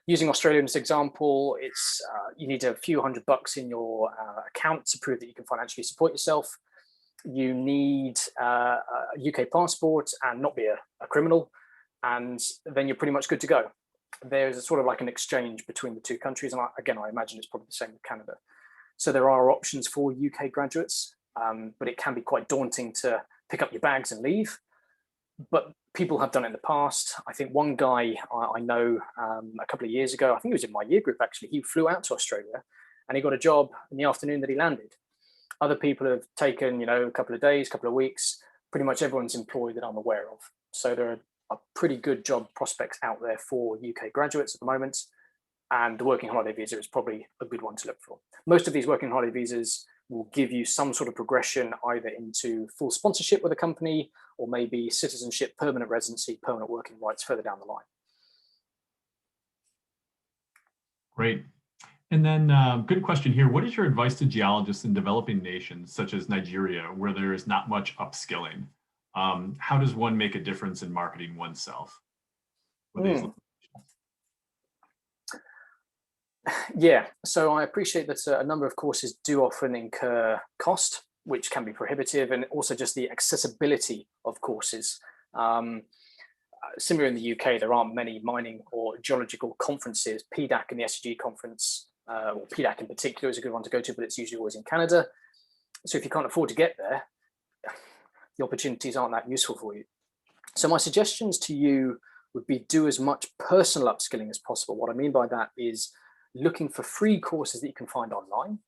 Using Australia as an example, it's you need a few $100 in your account to prove that you can financially support yourself. You need a UK passport and not be a criminal, and then you're pretty much good to go. There's a sort of like an exchange between the two countries, and again, I imagine it's probably the same with Canada. So there are options for UK graduates, but it can be quite daunting to pick up your bags and leave. But people have done it in the past. I think one guy I know a couple of years ago, I think he was in my year group actually, he flew out to Australia and he got a job in the afternoon that he landed. Other people have taken, a couple of days, couple of weeks. Pretty much everyone's employed that I'm aware of. So there are pretty good job prospects out there for UK graduates at the moment. And the working holiday visa is probably a good one to look for. Most of these working holiday visas will give you some sort of progression either into full sponsorship with a company or maybe citizenship, permanent residency, permanent working rights further down the line. Great. And then good question here. What is your advice to geologists in developing nations such as Nigeria, where there is not much upskilling? How does one make a difference in marketing oneself? Yeah, so I appreciate that a number of courses do often incur cost, which can be prohibitive, and also just the accessibility of courses. Similar in the UK, there aren't many mining or geological conferences. PDAC and the SEG conference, or PDAC in particular, is a good one to go to, but it's usually always in Canada. So if you can't afford to get there, the opportunities aren't that useful for you. So my suggestions to you would be do as much personal upskilling as possible. What I mean by that is looking for free courses that you can find online.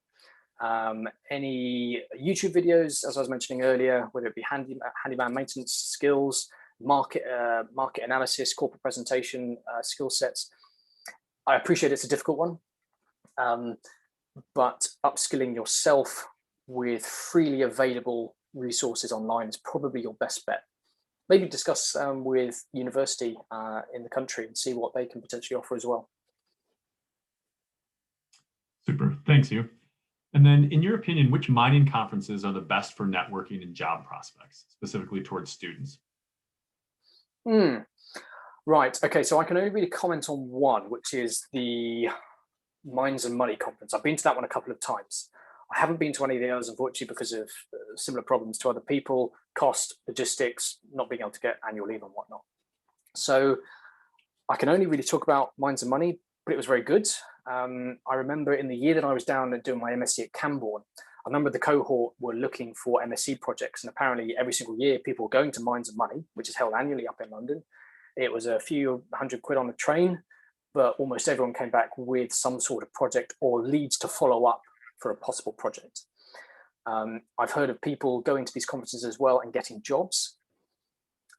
Any YouTube videos, as I was mentioning earlier, whether it be handyman maintenance skills, market analysis, corporate presentation skill sets. I appreciate it's a difficult one, but upskilling yourself with freely available resources online is probably your best bet. Maybe discuss with university in the country and see what they can potentially offer as well. Super, thanks, Huw. And then in your opinion, which mining conferences are the best for networking and job prospects, specifically towards students? Right, okay, so I can only really comment on one, which is the Mines and Money conference. I've been to that one a couple of times. I haven't been to any of the others, unfortunately, because of similar problems to other people, cost, logistics, not being able to get annual leave and whatnot. So I can only really talk about Mines and Money, but it was very good. I remember in the year that I was down and doing my MSc at Camborne, a number of the cohort were looking for MSc projects, and apparently every single year people were going to Mines and Money, which is held annually up in London. It was a few £100 on the train, but almost everyone came back with some sort of project or leads to follow up for a possible project. I've heard of people going to these conferences as well and getting jobs.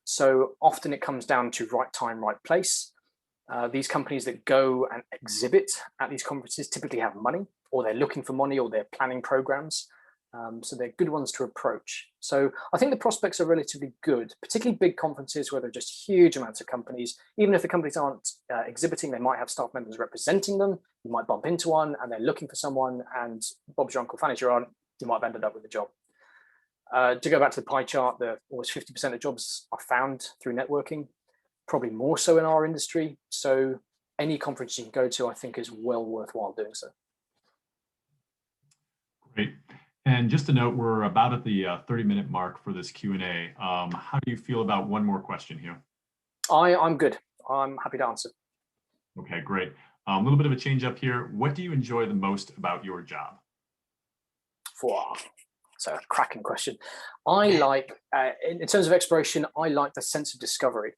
So often it comes down to right time, right place. These companies that go and exhibit at these conferences typically have money, or they're looking for money, or they're planning programs. So they're good ones to approach. So I think the prospects are relatively good, particularly big conferences where there are just huge amounts of companies. Even if the companies aren't exhibiting, they might have staff members representing them. You might bump into one and they're looking for someone, and Bob's your uncle, Fanny's your aunt, you might have ended up with a job. To go back to the pie chart, almost 50% of jobs are found through networking, probably more so in our industry. So any conference you can go to, I think, is well worthwhile doing so. Great. And just to note, we're about at the 30-minute mark for this Q&A. How do you feel about one more question, Huw? I'm good. I'm happy to answer. Okay, great. A little bit of a change up here. What do you enjoy the most about your job? So, cracking question. I like, in terms of exploration, I like the sense of discovery.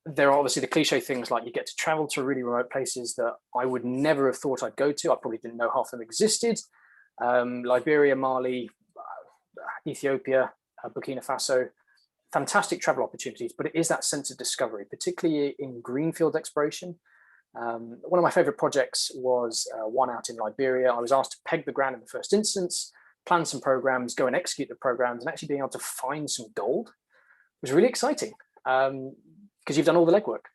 There are obviously the cliche things like you get to travel to really remote places that I would never have thought I'd go to. I probably didn't know half of them existed. Liberia, Mali, Ethiopia, Burkina Faso, fantastic travel opportunities, but it is that sense of discovery, particularly in greenfield exploration. One of my favorite projects was one out in Liberia. I was asked to peg the ground in the first instance, plan some programs, go and execute the programs, and actually being able to find some gold was really exciting because you've done all the legwork.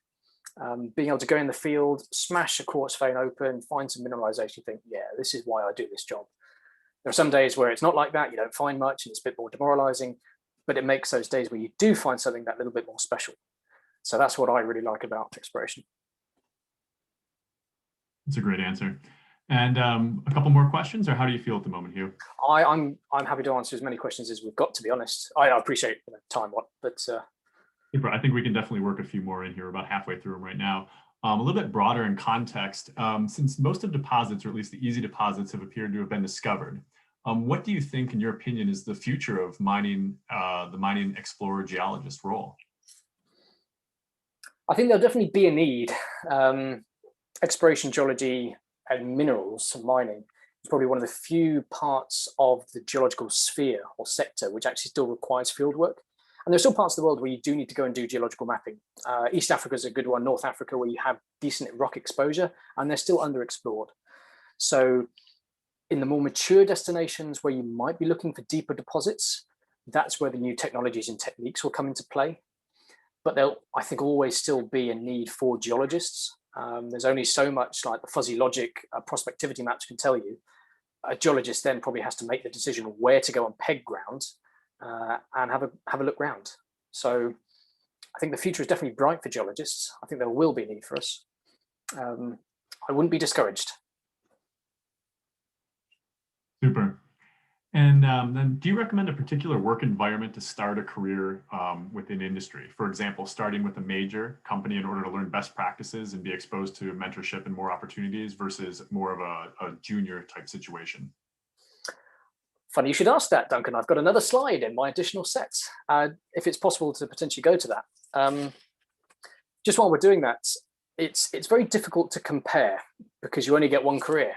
Being able to go in the field, smash a quartz vein open, find some mineralization, you think, yeah, this is why I do this job. There are some days where it's not like that, you don't find much and it's a bit more demoralizing, but it makes those days where you do find something that little bit more special. So that's what I really like about exploration. That's a great answer. And a couple more questions, or how do you feel at the moment, Huw? I'm happy to answer as many questions as we've got, to be honest. I appreciate time, but super. I think we can definitely work a few more in here. About halfway through them right now. A little bit broader in context, since most of deposits, or at least the easy deposits, have appeared to have been discovered, what do you think, in your opinion, is the future of mining, the mining explorer geologist role? I think there'll definitely be a need. Exploration geology and minerals and mining is probably one of the few parts of the geological sphere or sector which actually still requires field work. And there's still parts of the world where you do need to go and do geological mapping. East Africa is a good one, North Africa, where you have decent rock exposure, and they're still underexplored. So in the more mature destinations where you might be looking for deeper deposits, that's where the new technologies and techniques will come into play. But there'll, I think, always still be a need for geologists. There's only so much, like the fuzzy logic prospectivity maps can tell you. A geologist then probably has to make the decision where to go and peg ground and have a look round. So I think the future is definitely bright for geologists. I think there will be a need for us. I wouldn't be discouraged. Super. And then do you recommend a particular work environment to start a career within industry? For example, starting with a major company in order to learn best practices and be exposed to mentorship and more opportunities versus more of a junior type situation? Funny you should ask that, Duncan. I've got another slide in my additional sets, if it's possible to potentially go to that. Just while we're doing that, it's very difficult to compare because you only get one career.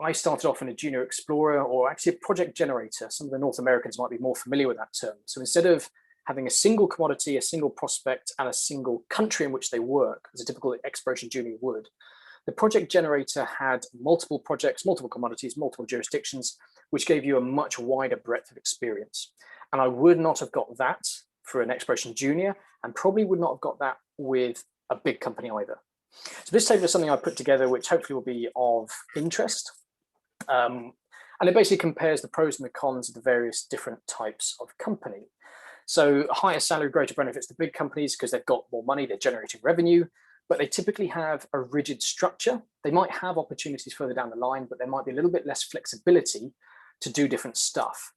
I started off in a junior explorer, or actually a project generator. Some of the North Americans might be more familiar with that term. So instead of having a single commodity, a single prospect, and a single country in which they work, as a typical exploration junior would, the project generator had multiple projects, multiple commodities, multiple jurisdictions, which gave you a much wider breadth of experience. And I would not have got that for an exploration junior, and probably would not have got that with a big company either. So this table is something I put together, which hopefully will be of interest. And it basically compares the pros and the cons of the various different types of company. So higher salary, greater benefits to big companies because they've got more money, they're generating revenue, but they typically have a rigid structure. They might have opportunities further down the line, but there might be a little bit less flexibility to do different stuff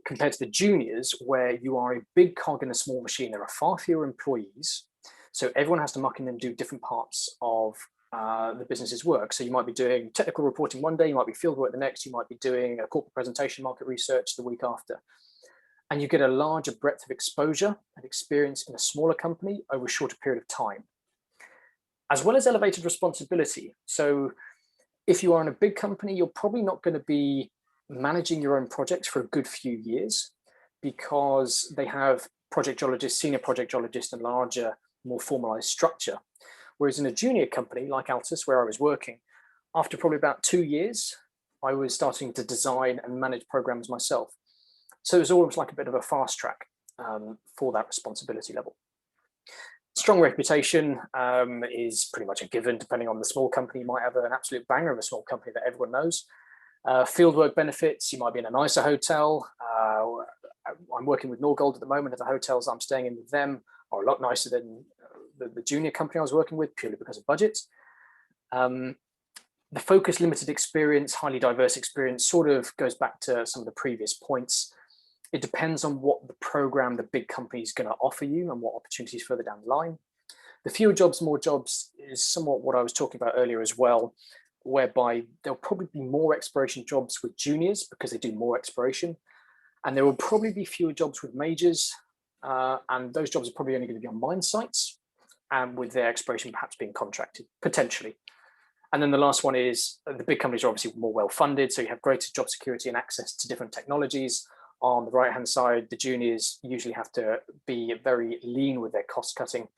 compared to the juniors, where you are a big cog in a small machine. There are far fewer employees, so everyone has to muck in and do different parts of the business's work. So you might be doing technical reporting one day, you might be field work the next, you might be doing a corporate presentation, market research the week after. And you get a larger breadth of exposure and experience in a smaller company over a shorter period of time, as well as elevated responsibility. So if you are in a big company, you're probably not going to be managing your own projects for a good few years, because they have project geologists, senior project geologists, and larger, more formalized structure. Whereas in a junior company like Altus, where I was working, after probably about 2 years, I was starting to design and manage programs myself. So it was almost like a bit of a fast track for that responsibility level. Strong reputation is pretty much a given. Depending on the small company, you might have an absolute banger of a small company that everyone knows. Fieldwork benefits, you might be in a nicer hotel. I'm working with Norgold at the moment, and the hotels I'm staying in with them are a lot nicer than the junior company I was working with, purely because of budget. The focus, limited experience, highly diverse experience sort of goes back to some of the previous points. It depends on what the program the big company is going to offer you and what opportunities further down the line. The fewer jobs, more jobs is somewhat what I was talking about earlier as well, whereby there'll probably be more exploration jobs with juniors because they do more exploration. And there will probably be fewer jobs with majors. And those jobs are probably only going to be on mine sites, and with their exploration perhaps being contracted, potentially. And then the last one is the big companies are obviously more well-funded, so you have greater job security and access to different technologies. On the right-hand side, the juniors usually have to be very lean with their cost cutting.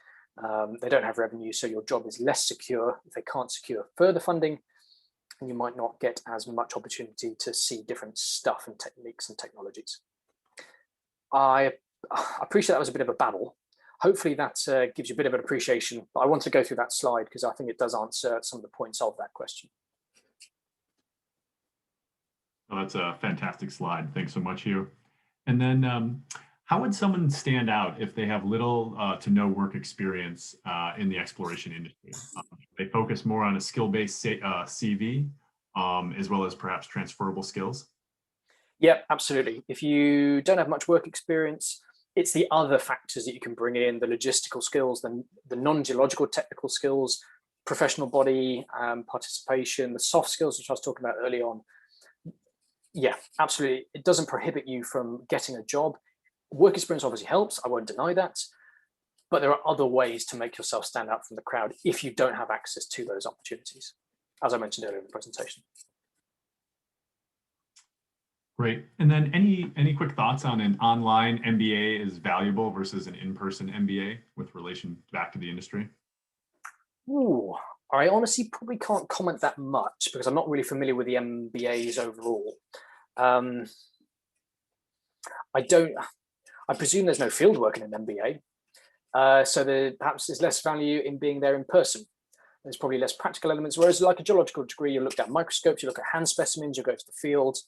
They don't have revenue, so your job is less secure. If they can't secure further funding, you might not get as much opportunity to see different stuff and techniques and technologies. I appreciate that was a bit of a babble. Hopefully that gives you a bit of an appreciation, but I want to go through that slide because I think it does answer some of the points of that question. Oh, that's a fantastic slide. Thanks so much, Huw. And then how would someone stand out if they have little to no work experience in the exploration industry? They focus more on a skill-based CV, as well as perhaps transferable skills? Yeah, absolutely. If you don't have much work experience, it's the other factors that you can bring in, the logistical skills, the non-geological technical skills, professional body participation, the soft skills, which I was talking about early on. Yeah, absolutely. It doesn't prohibit you from getting a job. Work experience obviously helps. I won't deny that. But there are other ways to make yourself stand out from the crowd if you don't have access to those opportunities, as I mentioned earlier in the presentation. Great. And then any quick thoughts on an online MBA is valuable versus an in-person MBA with relation back to the industry? Ooh, I honestly probably can't comment that much because I'm not really familiar with the MBAs overall. I presume there's no field work in an MBA. So perhaps there's less value in being there in person. There's probably less practical elements, whereas like a geological degree, you look at microscopes, you look at hand specimens, you go to the field.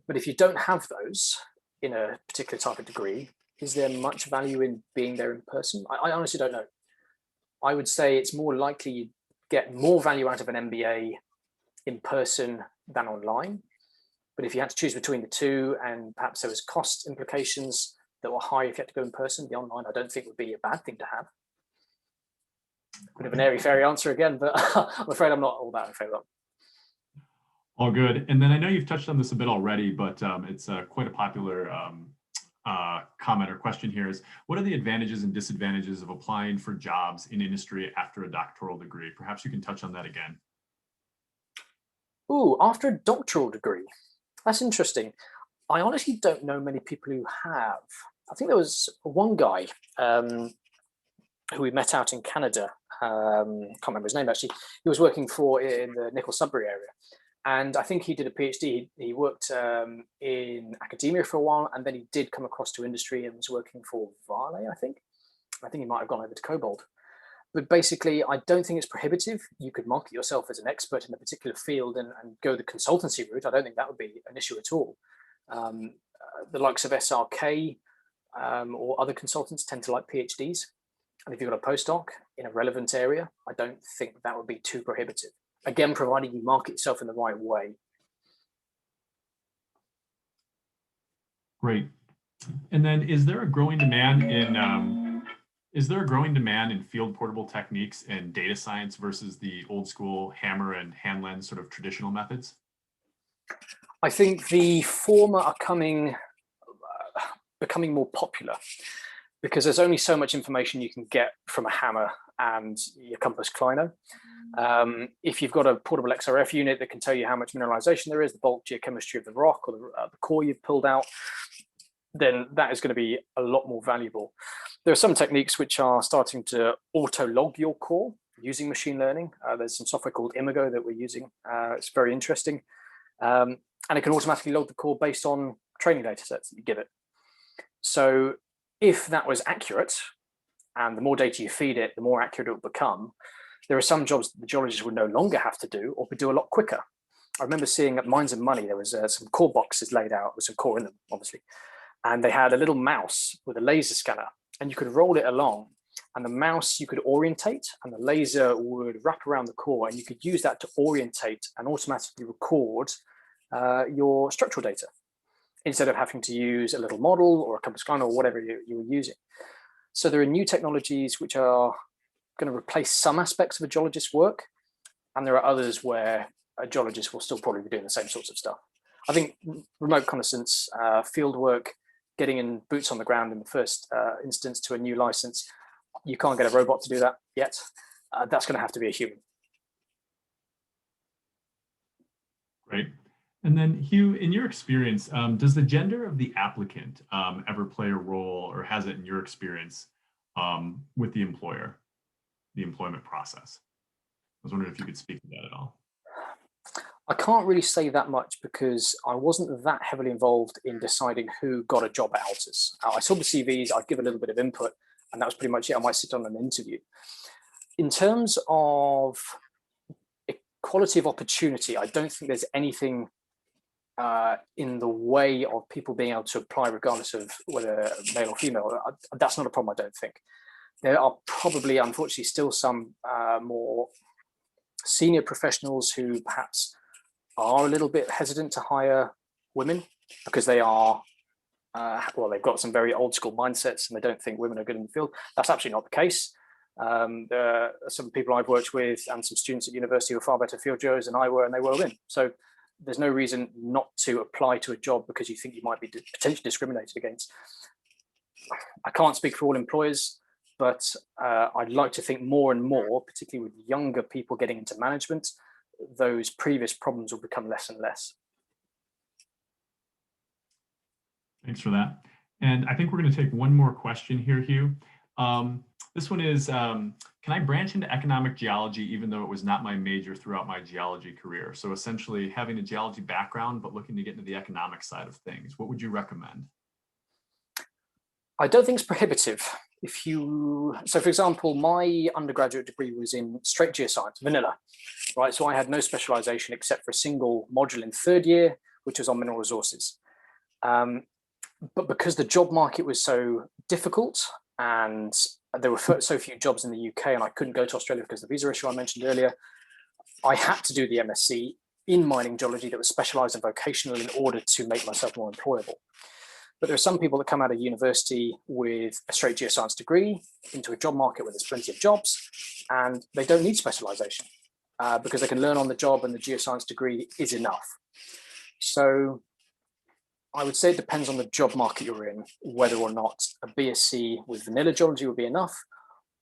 But if you don't have those in a particular type of degree, is there much value in being there in person? I honestly don't know. I would say it's more likely you get more value out of an MBA in person than online. But if you had to choose between the two, and perhaps there was cost implications that were high if you had to go in person, the online I don't think would be a bad thing to have. Bit of an airy-fairy answer again, but I'm afraid I'm not all that in favor of. All good. And then I know you've touched on this a bit already, but it's quite a popular comment or question here is, what are the advantages and disadvantages of applying for jobs in industry after a doctoral degree? Perhaps you can touch on that again. Ooh, after a doctoral degree, that's interesting. I honestly don't know many people who have. I think there was one guy who we met out in Canada. Can't remember his name actually. He was working in the Nickel-Sudbury area. And I think he did a PhD. He worked in academia for a while, and then he did come across to industry and was working for Vale, I think. I think he might have gone over to Cobalt. But basically, I don't think it's prohibitive. You could market yourself as an expert in a particular field and go the consultancy route. I don't think that would be an issue at all. The likes of SRK or other consultants tend to like PhDs. And if you've got a postdoc in a relevant area, I don't think that would be too prohibitive. Again, providing you market yourself in the right way. Great. And then is there a growing demand in field portable techniques and data science versus the old school hammer and hand lens sort of traditional methods? I think the former are becoming more popular because there's only so much information you can get from a hammer and your Compass Clino. If you've got a portable XRF unit that can tell you how much mineralization there is, the bulk geochemistry of the rock or the core you've pulled out, then that is going to be a lot more valuable. There are some techniques which are starting to auto-log your core using machine learning. There's some software called Imago that we're using. It's very interesting. And it can automatically log the core based on training data sets that you give it. So if that was accurate, and the more data you feed it, the more accurate it will become, there are some jobs that the geologists would no longer have to do or could do a lot quicker. I remember seeing at Mines and Money, there was some core boxes laid out with some core in them, obviously. And they had a little mouse with a laser scanner, and you could roll it along, and the mouse you could orientate, and the laser would wrap around the core, and you could use that to orientate and automatically record your structural data, instead of having to use a little model or a Compass Clino or whatever you were using. So there are new technologies which are going to replace some aspects of a geologist's work, and there are others where a geologist will still probably be doing the same sorts of stuff. I think remote reconnaissance, field work, getting in boots on the ground in the first instance to a new license, you can't get a robot to do that yet. That's going to have to be a human. Great. And then Huw, in your experience, does the gender of the applicant ever play a role, or has it in your experience with the employer, the employment process? I was wondering if you could speak to that at all. I can't really say that much because I wasn't that heavily involved in deciding who got a job at Altus. I saw the CVs, I'd give a little bit of input, and that was pretty much it. I might sit on an interview. In terms of equality of opportunity, I don't think there's anything in the way of people being able to apply regardless of whether male or female. That's not a problem, I don't think. There are probably, unfortunately, still some more senior professionals who perhaps are a little bit hesitant to hire women because they are, well, they've got some very old school mindsets and they don't think women are good in the field. That's absolutely not the case. There are some people I've worked with and some students at university who are far better field geos than I were, and they were women. So there's no reason not to apply to a job because you think you might be potentially discriminated against. I can't speak for all employers, but I'd like to think more and more, particularly with younger people getting into management, those previous problems will become less and less. Thanks for that. And I think we're going to take one more question here, Huw. This one is, can I branch into economic geology even though it was not my major throughout my geology career? So essentially having a geology background, but looking to get into the economic side of things. What would you recommend? I don't think it's prohibitive. So for example, my undergraduate degree was in straight geoscience, vanilla, right? So I had no specialization except for a single module in third year, which was on mineral resources. But because the job market was so difficult and there were so few jobs in the UK and I couldn't go to Australia because of the visa issue I mentioned earlier, I had to do the MSc in mining geology that was specialized and vocational in order to make myself more employable. But there are some people that come out of university with a straight geoscience degree into a job market where there's plenty of jobs and they don't need specialization because they can learn on the job and the geoscience degree is enough. So I would say it depends on the job market you're in, whether or not a BSc with vanilla geology would be enough,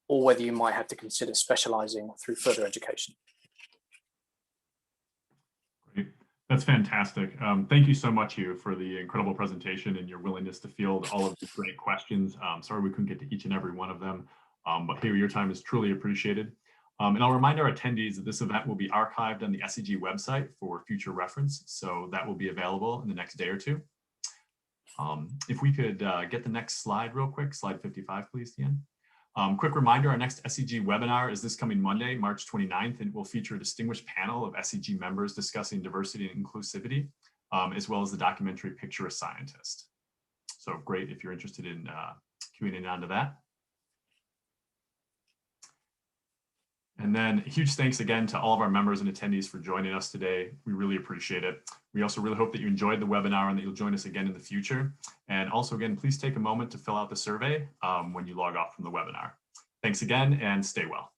or whether you might have to consider specializing through further education. Great. That's fantastic. Thank you so much, Huw, for the incredible presentation and your willingness to field all of these great questions. Sorry we couldn't get to each and every one of them, but Huw, your time is truly appreciated. And I'll remind our attendees that this event will be archived on the SEG website for future reference, so that will be available in the next day or two. If we could get the next slide real quick, slide 55, please, Ian. Quick reminder, our next SEG webinar is this coming Monday, March 29th, and it will feature a distinguished panel of SEG members discussing diversity and inclusivity, as well as the documentary Picture a Scientist. So great if you're interested in queuing in onto that. And then a huge thanks again to all of our members and attendees for joining us today. We really appreciate it. We also really hope that you enjoyed the webinar and that you'll join us again in the future. And also, again, please take a moment to fill out the survey when you log off from the webinar. Thanks again and stay well.